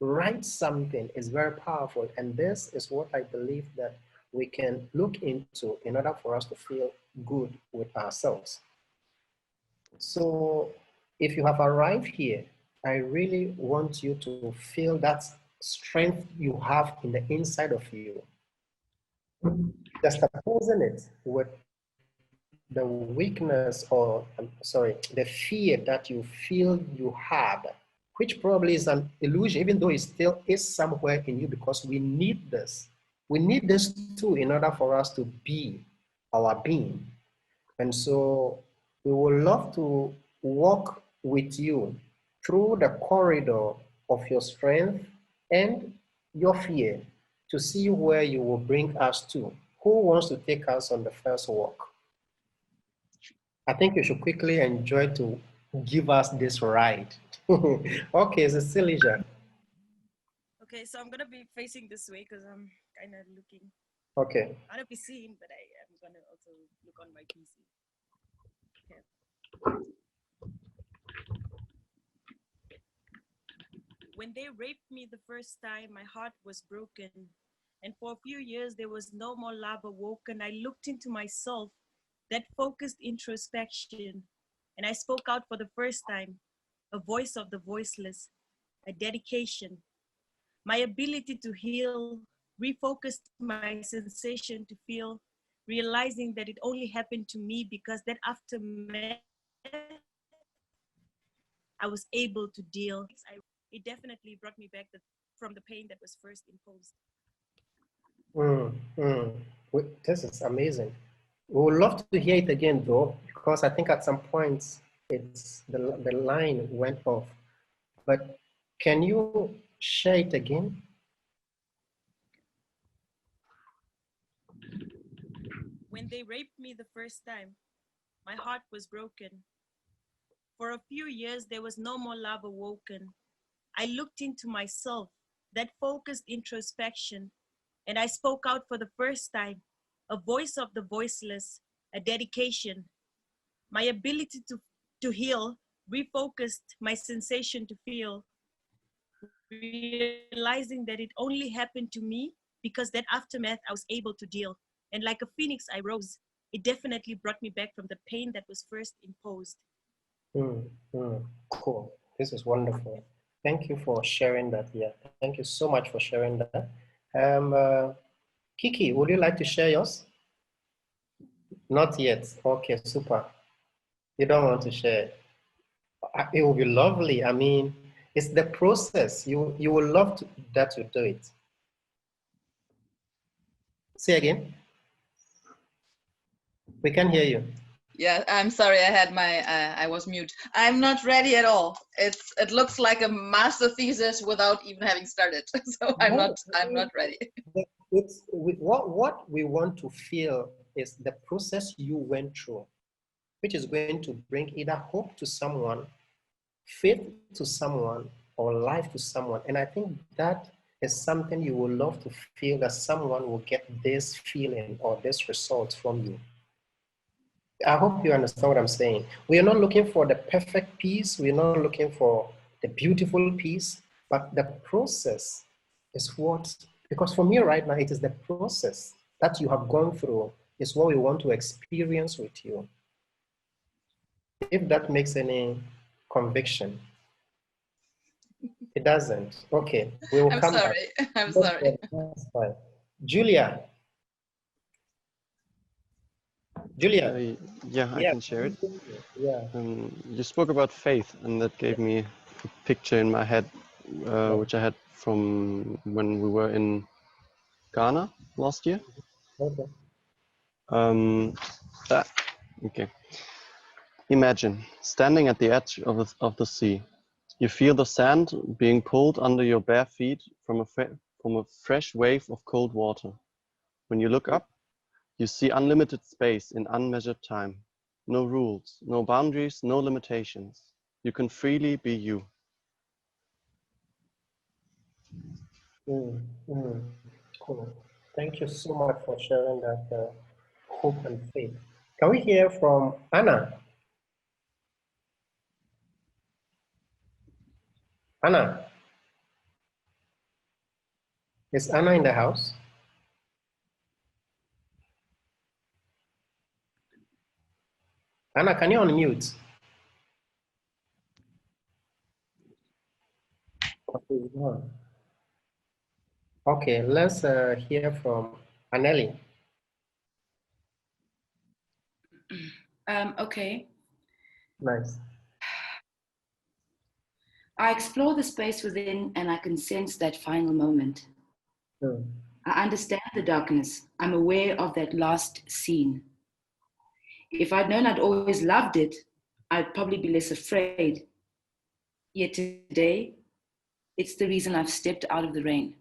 write something is very powerful. And this is what I believe that we can look into in order for us to feel good with ourselves. So if you have arrived here, I really want you to feel that strength you have in the inside of you. Just opposing it with the weakness or, the fear that you feel you have, which probably is an illusion, even though it still is somewhere in you, because we need this. We need this too in order for us to be our being. And so we would love to walk with you through the corridor of your strength and your fear to see where you will bring us to. Who wants to take us on the first walk? I think you should quickly enjoy to give us this ride. Okay, Cecilia. Okay, so I'm gonna be facing this way because I'm kind of looking. Okay. I don't be seen, but I am gonna also look on my PC. Okay. When they raped me the first time, my heart was broken. And for a few years, there was no more love awoken. I looked into myself, that focused introspection, and I spoke out for the first time, a voice of the voiceless, a dedication. My ability to heal refocused my sensation to feel, realizing that it only happened to me because that aftermath I was able to deal. It definitely brought me back from the pain that was first imposed. This is amazing. We would love to hear it again though, because I think at some points the line went off. But can you share it again? When they raped me the first time, my heart was broken. For a few years, there was no more love awoken. I looked into myself, that focused introspection, and I spoke out for the first time, a voice of the voiceless, a dedication. My ability to heal refocused my sensation to feel, realizing that it only happened to me because that aftermath I was able to deal. And like a phoenix, I rose. It definitely brought me back from the pain that was first imposed. Cool. This is wonderful. Thank you for sharing that. Yeah, thank you so much for sharing that. Kiki, would you like to share yours? Not yet. Okay, super. You don't want to share. It will be lovely. I mean, it's the process. You will love that to do it. Say again. We can hear you. Yeah, I'm sorry. I had my I was mute. I'm not ready at all. It looks like a master thesis without even having started. So I'm not ready. What we want to feel is the process you went through, which is going to bring either hope to someone, faith to someone, or life to someone. And I think that is something you will love to feel, that someone will get this feeling or this result from you. I hope you understand what I'm saying. We are not looking for the perfect piece. We're not looking for the beautiful piece, but the process is what, because for me right now, it is the process that you have gone through is what we want to experience with you. If that makes any conviction. It doesn't. Okay, we will come back. I'm sorry. That's fine. Julia. Yeah, I can share it. Yeah. You spoke about faith, and that gave me a picture in my head, which I had from when we were in Ghana last year. Okay. Okay. Imagine standing at the edge of the sea. You feel the sand being pulled under your bare feet from a fresh wave of cold water. When you look up, you see unlimited space in unmeasured time. No rules, no boundaries, no limitations. You can freely be you. Cool. Thank you so much for sharing that hope and faith. Can we hear from Anna? Anna? Is Anna in the house? Anna, can you unmute? Okay, let's hear from Anneli. Okay. Nice. I explore the space within and I can sense that final moment. I understand the darkness. I'm aware of that last scene. If I'd known I'd always loved it, I'd probably be less afraid. Yet today, it's the reason I've stepped out of the rain.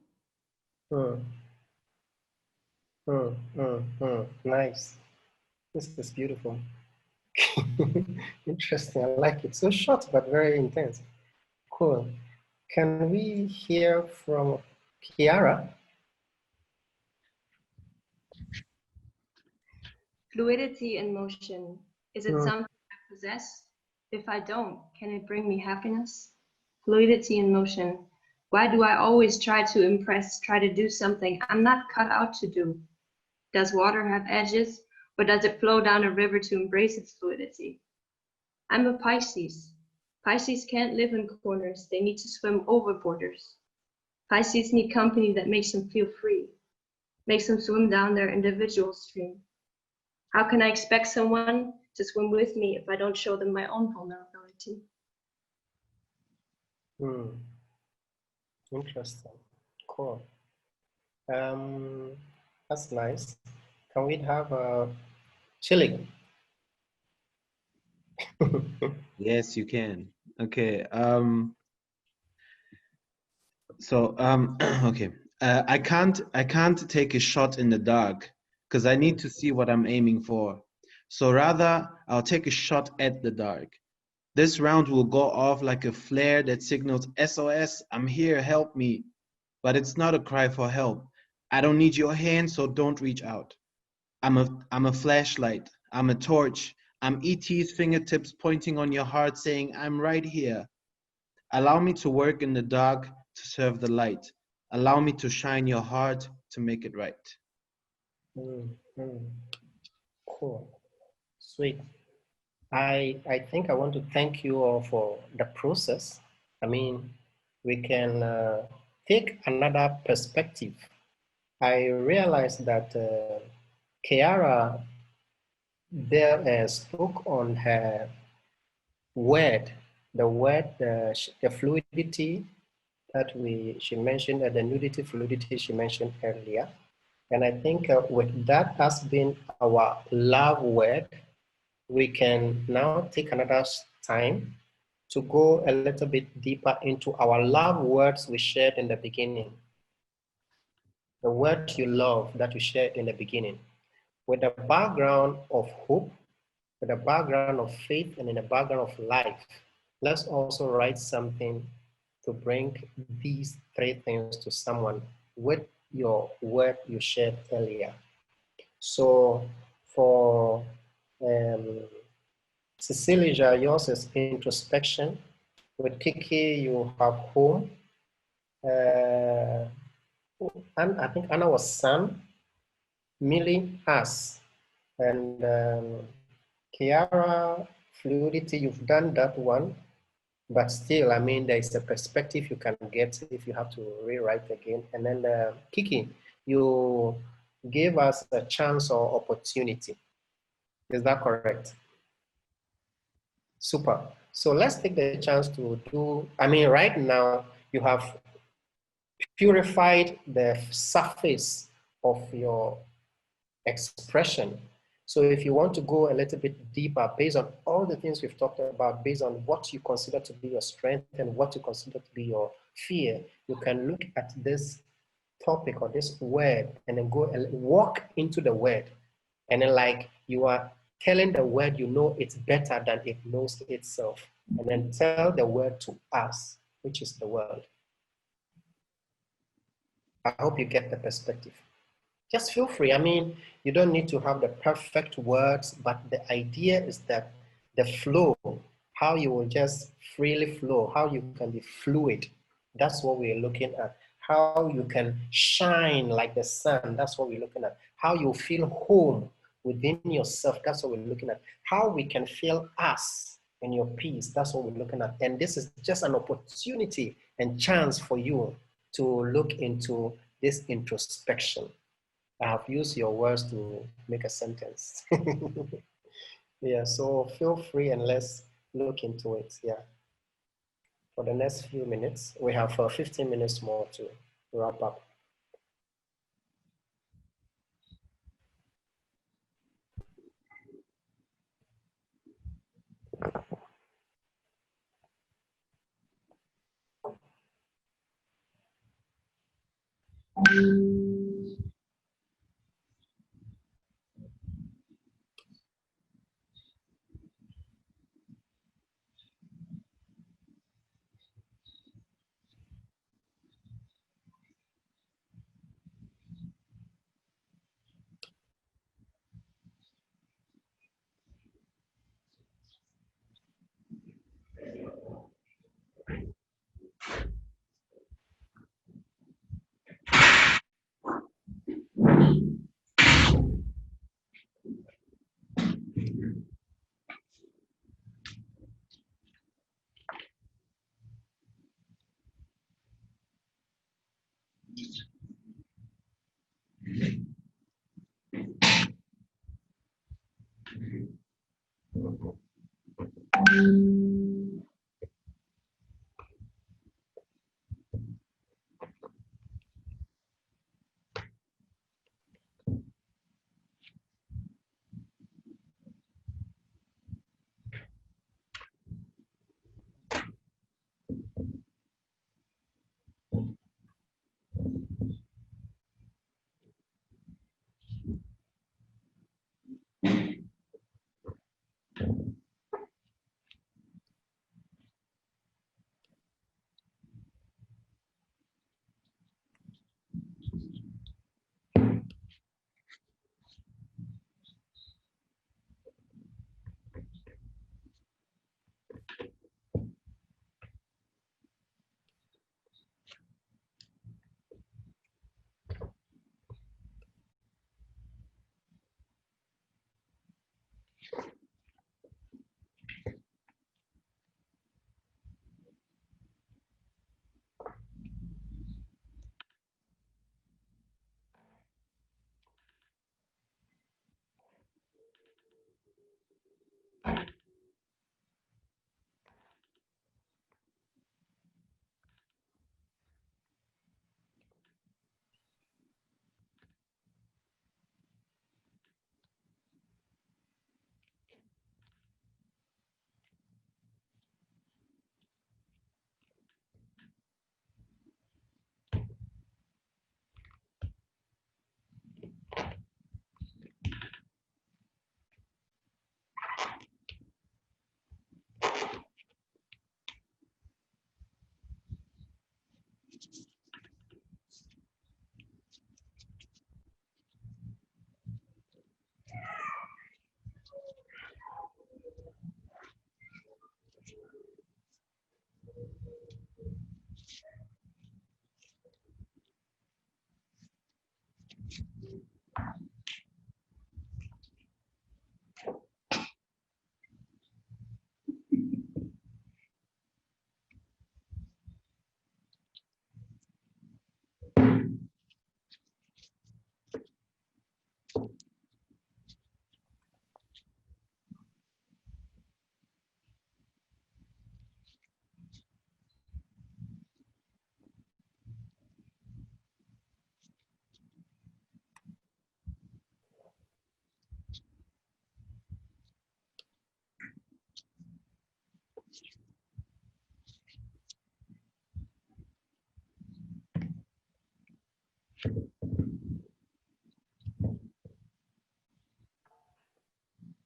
Nice. This is beautiful. Interesting. I like it. So short, but very intense. Cool. Can we hear from Kiara? Fluidity in motion. Is it something I possess? If I don't, can it bring me happiness? Fluidity in motion. Why do I always try to impress, try to do something I'm not cut out to do? Does water have edges, or does it flow down a river to embrace its fluidity? I'm a Pisces. Pisces can't live in corners. They need to swim over borders. Pisces need company that makes them feel free. makes them swim down their individual stream. How can I expect someone to swim with me if I don't show them my own vulnerability? Interesting. Cool. That's nice. Can we have a chilling? Yes, you can. Okay. Okay. I can't take a shot in the dark because I need to see what I'm aiming for. So rather, I'll take a shot at the dark. This round will go off like a flare that signals SOS, I'm here, help me. But it's not a cry for help. I don't need your hand, so don't reach out. I'm a flashlight. I'm a torch. I'm ET's fingertips pointing on your heart saying, I'm right here. Allow me to work in the dark to serve the light. Allow me to shine your heart to make it right. Cool. Sweet. I think I want to thank you all for the process. I mean, we can take another perspective. I realized that Kiara there spoke on her word, the fluidity that she mentioned, the nudity, fluidity she mentioned earlier. And I think with that has been our love word, we can now take another time to go a little bit deeper into our love words we shared in the beginning. The word you love that you shared in the beginning. With a background of hope, with a background of faith, and in a background of life, let's also write something to bring these three things to someone with your word you shared earlier. So for Cecilia, yours is introspection. With Kiki, you have home. And I think Anna was sun. Millie has. And Kiara, fluidity, you've done that one. But still, I mean, there is a perspective you can get if you have to rewrite again. And then Kiki, you gave us a chance or opportunity. Is that correct? Super. So let's take the chance to do, I mean, right now you have purified the surface of your expression. So if you want to go a little bit deeper based on all the things we've talked about, based on what you consider to be your strength and what you consider to be your fear, you can look at this topic or this word and then go and walk into the word. And then like you are telling the word, you know it's better than it knows itself. And then tell the word to us, which is the world. I hope you get the perspective. Just feel free. I mean, you don't need to have the perfect words, but the idea is that the flow, how you will just freely flow, how you can be fluid. That's what we're looking at. How you can shine like the sun. That's what we're looking at. How you feel home within yourself. That's what we're looking at. How we can feel us in your peace. That's what we're looking at. And this is just an opportunity and chance for you to look into this introspection. I have used your words to make a sentence. Yeah, so feel free and let's look into it. Yeah. For the next few minutes, we have 15 minutes more to wrap up.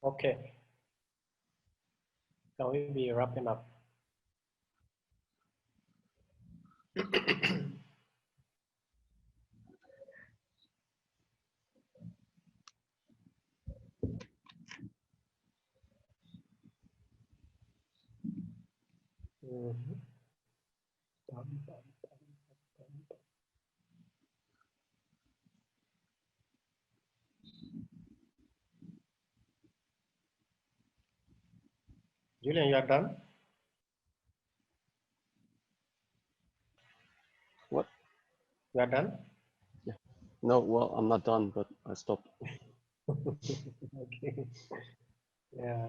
Okay. Now we'll be wrapping up. Julian, you are done? What? You are done? Yeah. No, well, I'm not done, but I stopped. Okay. Yeah.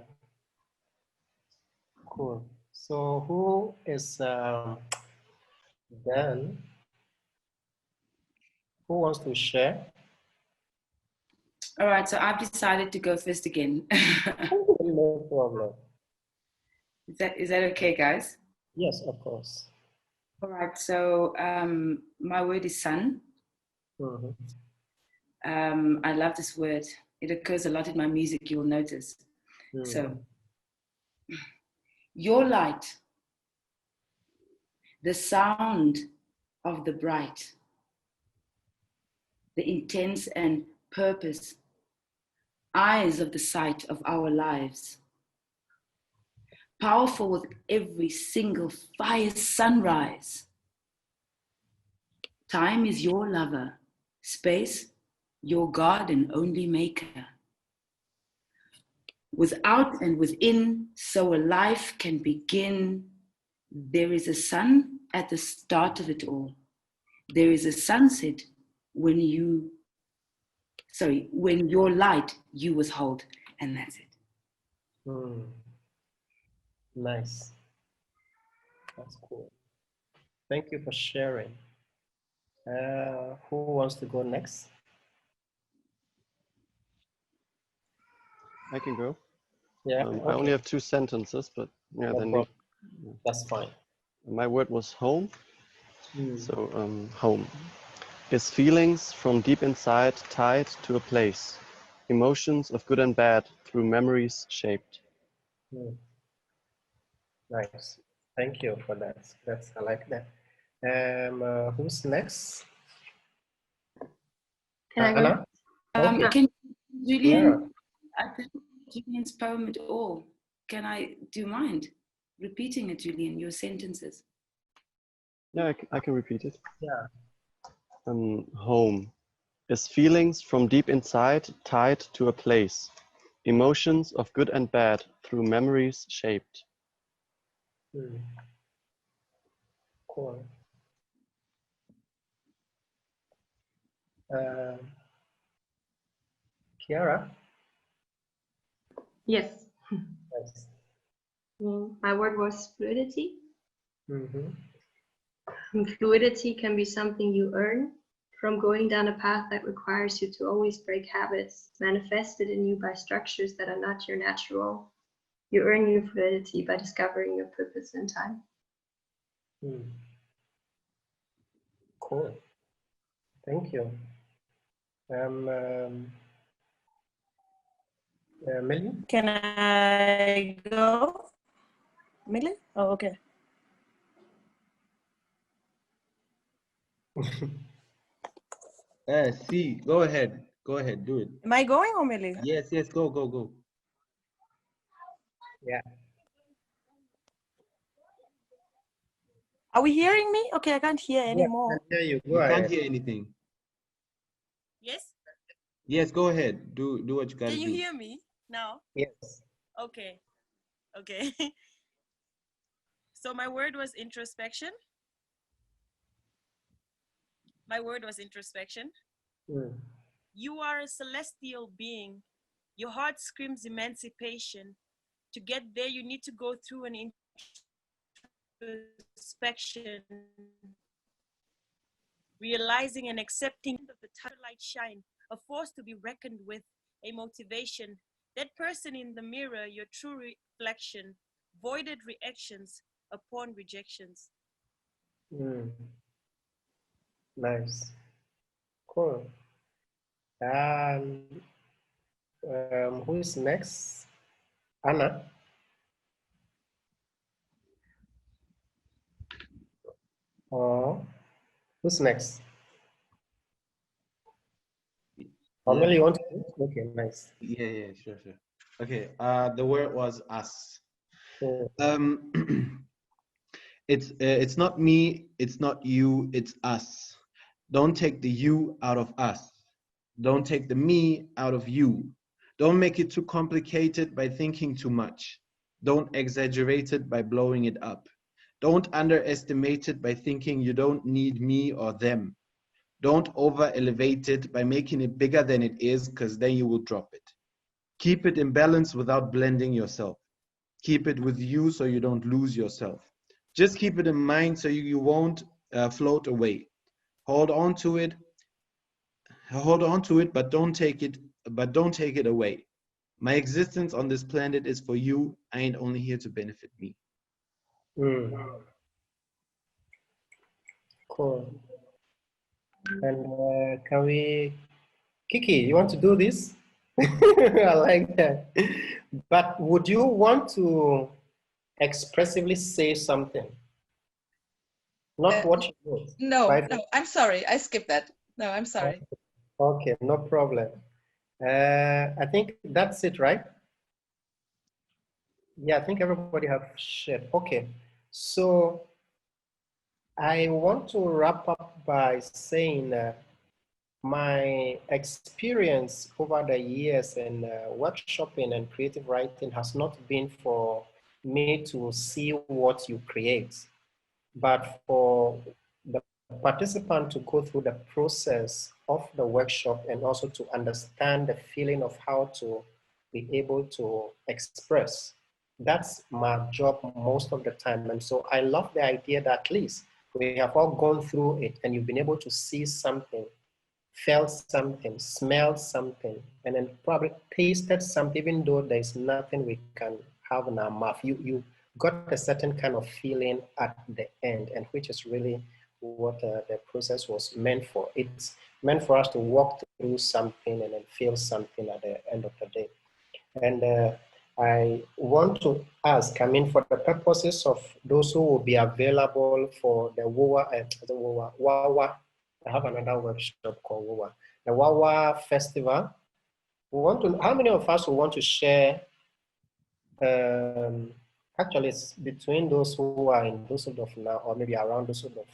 Cool. So who is done? Who wants to share? All right, so I've decided to go first again. No problem. Is that okay, guys? Yes, of course. All right, so my word is sun. Mm-hmm. I love this word. It occurs a lot in my music, you'll notice. Mm-hmm. So, your light, the sound of the bright, the intense and purpose, eyes of the sight of our lives, powerful with every single fire sunrise. Time is your lover, space your God and only maker. Without and within, so a life can begin. There is a sun at the start of it all. There is a sunset when your light you withhold, and that's it. Nice. That's cool. Thank you for sharing. Who wants to go next? I can go. Yeah. Okay. Okay. I only have 2 sentences, but yeah, No then problem. That's fine. My word was home. So home is feelings from deep inside tied to a place, emotions of good and bad through memories shaped. Nice. Thank you for that. I like that. Who's next? Can I go? Okay. Can Julian? Yeah. I think Julian's poem at all. Do you mind repeating it, Julian? Your sentences. Yeah, I can repeat it. Yeah. Home is feelings from deep inside tied to a place, Emotions of good and bad through memories shaped. Cool. Kiara? Yes. Yes. My word was fluidity. Mm-hmm. Fluidity can be something you earn from going down a path that requires you to always break habits manifested in you by structures that are not your natural. You earn your fluidity by discovering your purpose in time. Cool. Thank you. Millie? Can I go? Millie? Oh, okay. See, go ahead. Go ahead, do it. Am I going or Millie? Yes, yes, go, go, go. Yeah. Are we hearing me? Okay, I can't hear Yeah, anymore. I can hear you. Go You ahead. can't hear anything. Yes? Yes, go ahead. Do what you gotta Can you do. hear me now? Yes. Okay. Okay. So my word was introspection. My word was introspection. You are a celestial being. Your heart screams emancipation. To get there, you need to go through an introspection, realizing and accepting the light shine, a force to be reckoned with, a motivation. That person in the mirror, your true reflection, voided reactions upon rejections. Nice. Cool. Who is next? Anna? Who's next? Millie, you want to? Okay, nice. Yeah, sure. Okay, the word was us. It's not me, it's not you, it's us. Don't take the you out of us. Don't take the me out of you. Don't make it too complicated by thinking too much. Don't exaggerate it by blowing it up. Don't underestimate it by thinking you don't need me or them. Don't over-elevate it by making it bigger than it is, because then you will drop it. Keep it in balance without blending yourself. Keep it with you so you don't lose yourself. Just keep it in mind so you won't float away. Hold on to it, but don't take it away. My existence on this planet is for you. I ain't only here to benefit me. Cool. And can we, Kiki, you want to do this? I like that. But would you want to expressively say something? Not what you wrote. No, right? no, I'm sorry. I skipped that. No, I'm sorry. Okay, no problem. I think that's it, right? Yeah, I think everybody have shared. Okay, so I want to wrap up by saying my experience over the years in workshopping and creative writing has not been for me to see what you create, but for the participant to go through the process of the workshop and also to understand the feeling of how to be able to express. That's my job most of the time. And so I love the idea that at least we have all gone through it and you've been able to see something, felt something, smelled something, and then probably tasted something, even though there's nothing we can have in our mouth. You got a certain kind of feeling at the end, and which is really what the process was meant for. It's meant for us to walk through something and then feel something at the end of the day. And I want to ask, I mean, for the purposes of those who will be available for the Wawa, I have another workshop called Wawa, the Wawa Festival. We want to, how many of us will want to share? Actually, it's between those who are in Düsseldorf now, or maybe around Düsseldorf.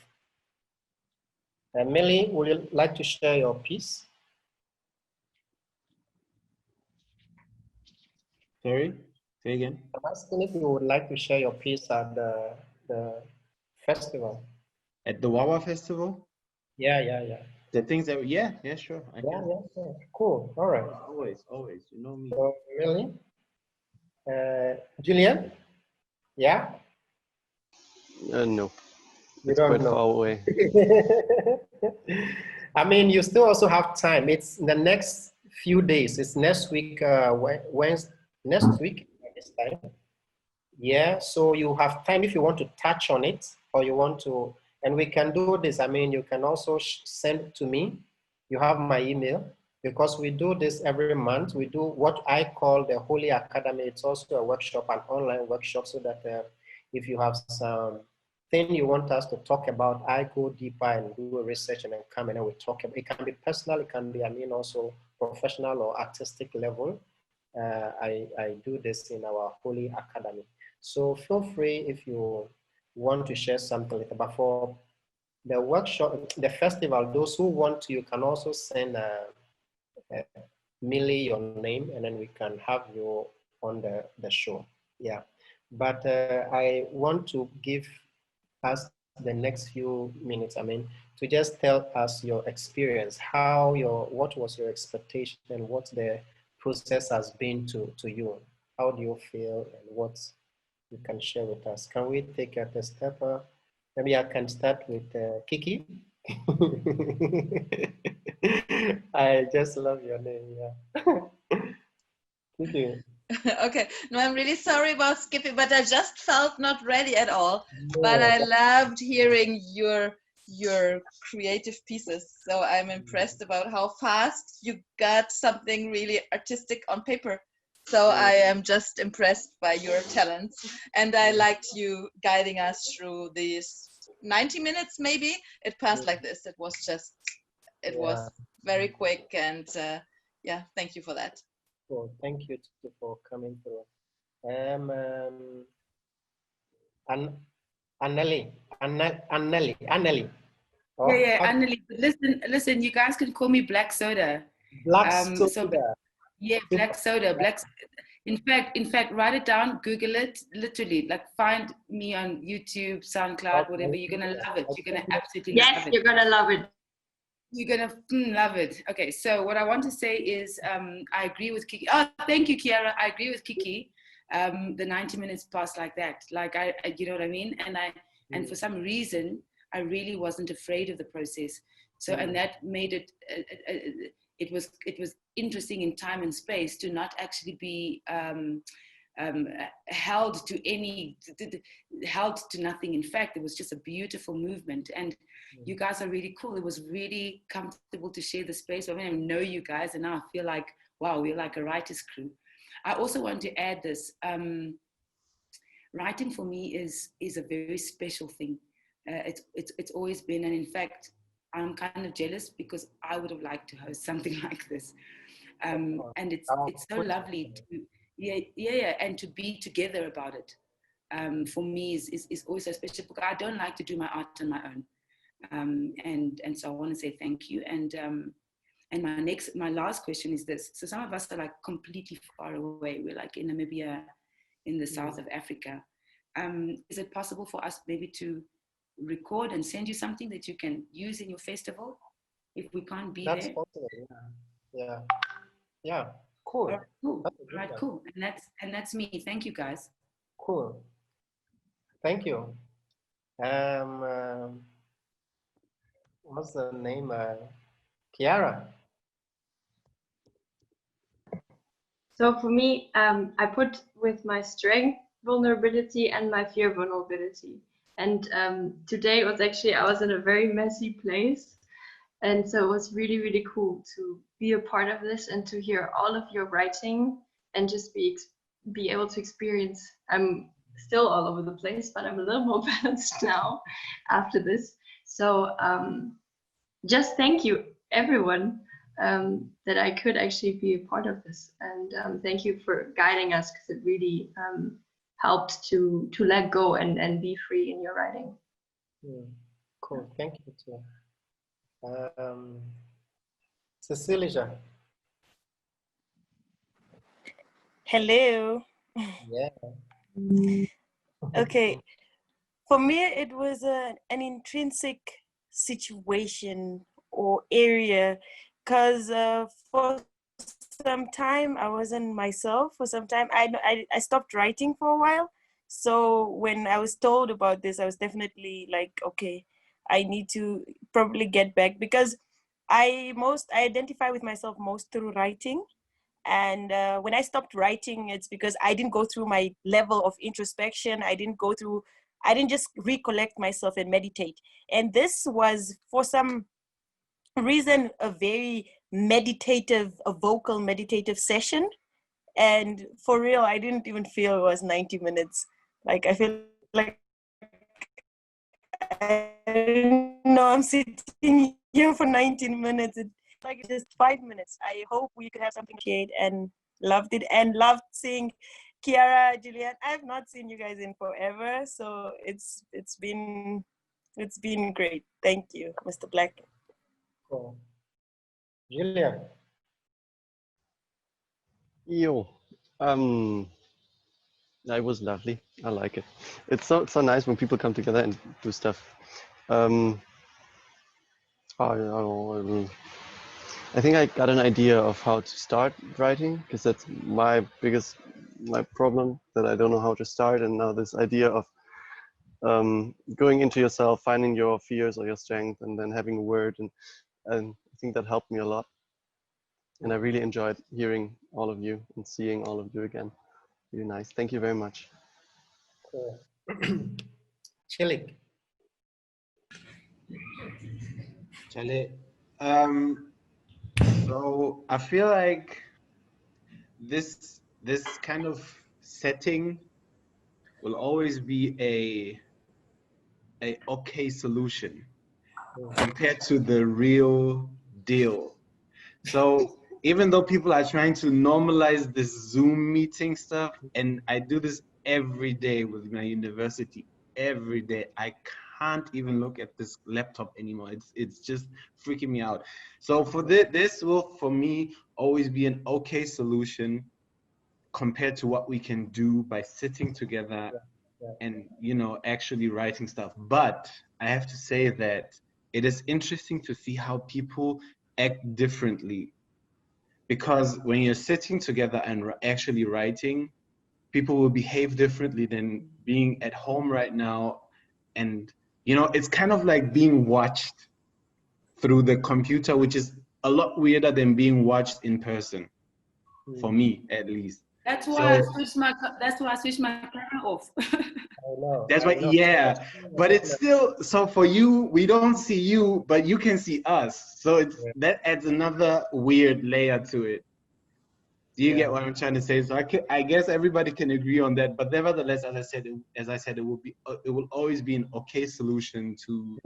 Millie, would you like to share your piece? Sorry, say again. I'm asking if you would like to share your piece at the festival. At the Wawa Festival? Yeah. The things that, yeah, sure. I Yeah, can. yeah. Cool. All right. Always. You know me. So, really? Julian? Yeah? No, You it's don't quite know. far away. I mean, you still also have time. It's the next few days. It's next week, Wednesday, next week at this time. Yeah, so you have time if you want to touch on it or you want to, and we can do this. I mean, you can also send it to me. You have my email because we do this every month. We do what I call the Holy Academy. It's also a workshop, an online workshop, so that if you have some thing you want us to talk about, I go deeper and do a research and then come and then we talk about it. Can be personal, it can be, I mean, also professional or artistic level. I do this in our Holy Academy. So feel free if you want to share something with, but for the workshop, the festival, those who want to, you can also send Millie your name and then we can have you on the show. Yeah, but I want to give us the next few minutes, I mean, to just tell us your experience, what was your expectation and what the process has been to you. How do you feel and what you can share with us? Can we take a step? Maybe I can start with Kiki. I just love your name, yeah. Kiki. Okay, no, I'm really sorry about skipping, but I just felt not ready at all. But I loved hearing your creative pieces. So I'm impressed about how fast you got something really artistic on paper. So I am just impressed by your talents. And I liked you guiding us through these 90 minutes, maybe. It passed like this. It was just, it was very quick. And yeah, thank you for that. Cool. Thank you for coming through. Anneli. Oh, yeah, Anneli. Listen, you guys can call me Black Soda. Black Soda. Yeah, Black Soda. In fact, write it down, Google it, literally. Like find me on YouTube, SoundCloud, whatever. You're gonna love it. You're gonna absolutely love it. Yes, you're gonna love it. You're gonna love it. Okay, so what I want to say is I agree with Kiki. Oh, thank you, Kiara. I agree with Kiki. The 90 minutes passed like that. Like I you know what I mean? And for some reason, I really wasn't afraid of the process. So and that made it it was interesting in time and space to not actually be held to nothing. In fact, it was just a beautiful movement, and you guys are really cool. It was really comfortable to share the space. I mean, I know you guys, and now I feel like, wow, we're like a writer's crew. I also want to add this. Writing for me is a very special thing. It's always been, and in fact, I'm kind of jealous because I would have liked to host something like this. And it's so lovely to and to be together about it. For me is always so special because I don't like to do my art on my own. And so I want to say thank you. And my last question is this. So some of us are like completely far away. We're like in Namibia, in the south of Africa. Is it possible for us maybe to record and send you something that you can use in your festival if we can't be there? That's possible, yeah. Cool. All right, cool. And that's me. Thank you, guys. Cool. Thank you. What's the name? Kiara. So for me, I put with my strength, vulnerability, and my fear, vulnerability. And today was actually, I was in a very messy place. And so it was really, really cool to be a part of this and to hear all of your writing and just be able to experience. I'm still all over the place, but I'm a little more balanced now after this. So just thank you, everyone, that I could actually be a part of this. And thank you for guiding us, because it really helped to let go and be free in your writing. Cool, thank you too. Cecilia. Hello. Yeah. Okay. For me, it was an intrinsic situation or area, because for some time I wasn't myself. For some time, I stopped writing for a while. So when I was told about this, I was definitely like, okay, I need to probably get back, because I identify with myself most through writing. And when I stopped writing, it's because I didn't go through my level of introspection. I didn't just recollect myself and meditate. And this was, for some reason, a very a vocal meditative session. And for real, I didn't even feel it was 90 minutes. Like, I feel like, I don't know, I'm sitting here for 19 minutes. It's like just 5 minutes. I hope we could have something to share, and loved it, and loved seeing Kiara, Julian. I've not seen you guys in forever, so it's been great. Thank you, Mr. Black. Cool. Julian. Yo, it was lovely. I like it. It's so nice when people come together and do stuff. I think I got an idea of how to start writing, because that's my problem, that I don't know how to start. And now this idea of going into yourself, finding your fears or your strength, and then having a word, and I think that helped me a lot. And I really enjoyed hearing all of you and seeing all of you again. Really nice. Thank you very much. Cool. Chilik. Chale. So I feel like this kind of setting will always be a okay solution compared to the real deal. So even though people are trying to normalize this Zoom meeting stuff, and I do this every day with my university, every day, I can't even look at this laptop anymore. It's just freaking me out. So for this will, for me, always be an okay solution compared to what we can do by sitting together and, you know, actually writing stuff. But I have to say that it is interesting to see how people act differently, because when you're sitting together and actually writing, people will behave differently than being at home right now. And, you know, it's kind of like being watched through the computer, which is a lot weirder than being watched in person, for me at least. That's why I switched my camera off. That's why, yeah. But it's still, so for you, we don't see you, but you can see us. So it's that adds another weird layer to it. Do you get what I'm trying to say? So I guess everybody can agree on that. But nevertheless, as I said, it will always be an okay solution to,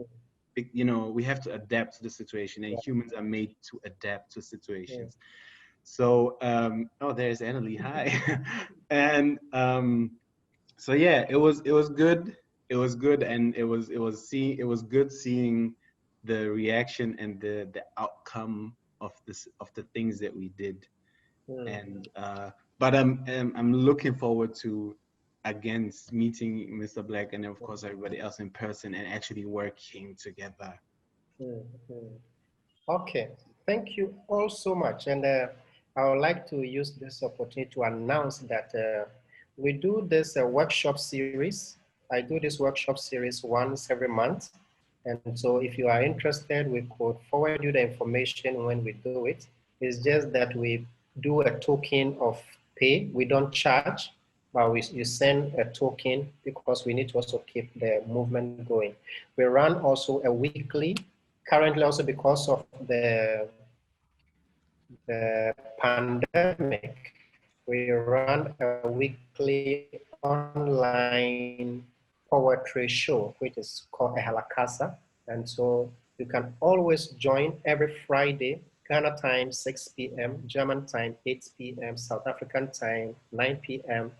you know, we have to adapt to the situation, and humans are made to adapt to situations. So, oh, there's Annalie. Hi. And so yeah, it was good. It was good, and it was good seeing the reaction and the outcome of the things that we did. And but I'm looking forward to again meeting Mr. Black and of course everybody else in person and actually working together. Okay, thank you all so much. And I would like to use this opportunity to announce that we do this workshop series. I do this workshop series once every month. And so if you are interested, we could forward you the information when we do it. It's just that we do a token of pay. We don't charge, but you send a token because we need to also keep the movement going. We run also a weekly, currently also because of the pandemic, we run a weekly online poetry show, which is called a halakasa. And so you can always join every Friday, Ghana time, 6 p.m., German time, 8 p.m., South African time, 9 p.m.,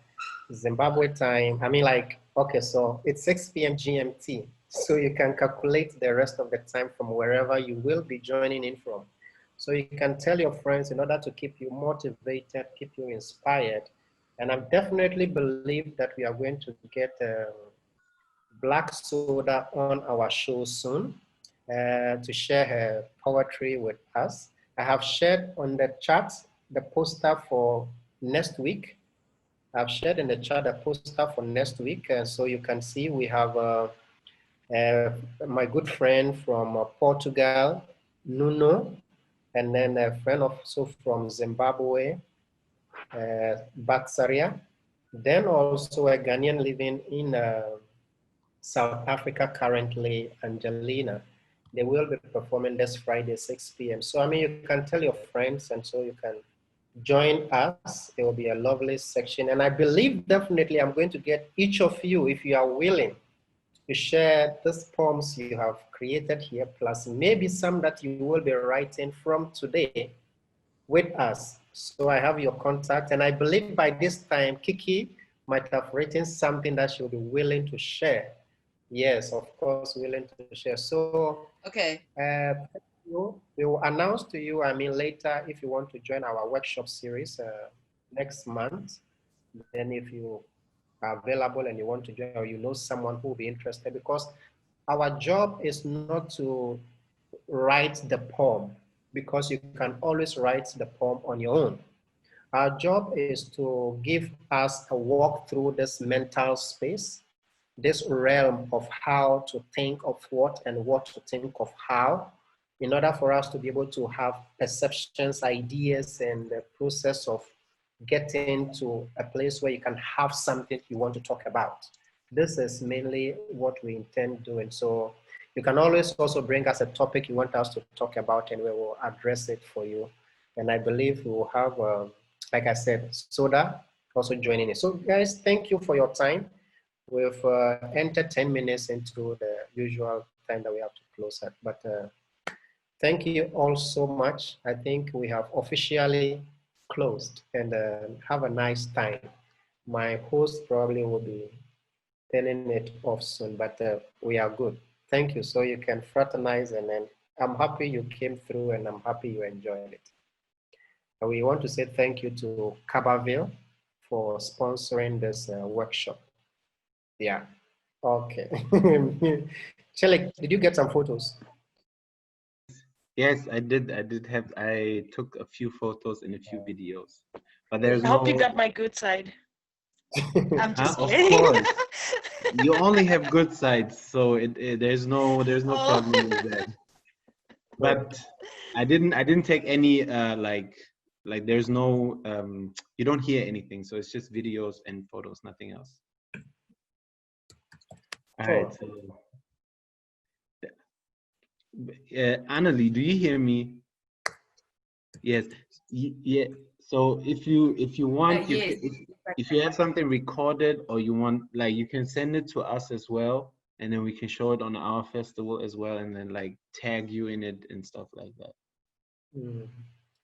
Zimbabwe time. I mean, like, okay, so it's 6 p.m. GMT. So you can calculate the rest of the time from wherever you will be joining in from. So you can tell your friends in order to keep you motivated, keep you inspired. And I definitely believe that we are going to get Black Soda on our show soon to share her poetry with us. I have shared on the chat the poster for next week. I've shared in the chat the poster for next week. So you can see we have my good friend from Portugal, Nuno, and then a friend also from Zimbabwe, Baksaria. Then also a Ghanaian living in South Africa currently, Angelina. They will be performing this Friday, 6 p.m. So, I mean, you can tell your friends and so you can join us. It will be a lovely section. And I believe definitely I'm going to get each of you, if you are willing, to share these poems you have created here, plus maybe some that you will be writing from today with us. So I have your contact, and I believe by this time, Kiki might have written something that she'll be willing to share. Yes, of course, willing to share. So, okay. We will announce to you, I mean, later, if you want to join our workshop series next month, then if you are available and you want to join, or you know someone who will be interested, because our job is not to write the poem, because you can always write the poem on your own. Our job is to give us a walk through this mental space, this realm of how to think of what and what to think of how, in order for us to be able to have perceptions, ideas, and the process of getting to a place where you can have something you want to talk about. This is mainly what we intend doing. So you can always also bring us a topic you want us to talk about, and we will address it for you. And I believe we will have, like I said, Soda also joining in. So guys, thank you for your time. We've entered 10 minutes into the usual time that we have to close at, but thank you all so much. I think we have officially closed, and have a nice time. My host probably will be turning it off soon, but we are good. Thank you. So you can fraternize, and then I'm happy you came through, and I'm happy you enjoyed it. And we want to say thank you to Cabaville for sponsoring this workshop. Yeah. Okay. Chelik, did you get some photos? Yes, I did. I took a few photos and a few videos, but there's I no. hope you got my good side. I'm just Of kidding. course, you only have good sides, so there's no problem with that. But I didn't take any like there's no you don't hear anything, so it's just videos and photos, nothing else. All right. So, Annalie, do you hear me? Yes. Yeah. So if you want, yes. if you have something recorded, or you want, like, you can send it to us as well, and then we can show it on our festival as well, and then like tag you in it and stuff like that.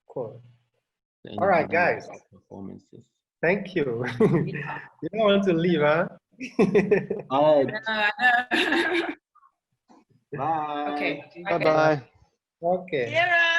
Cool. And all right, guys. Performances. Thank you. You don't want to leave, huh? All right. Bye. Okay. Bye-bye. Okay. Kira.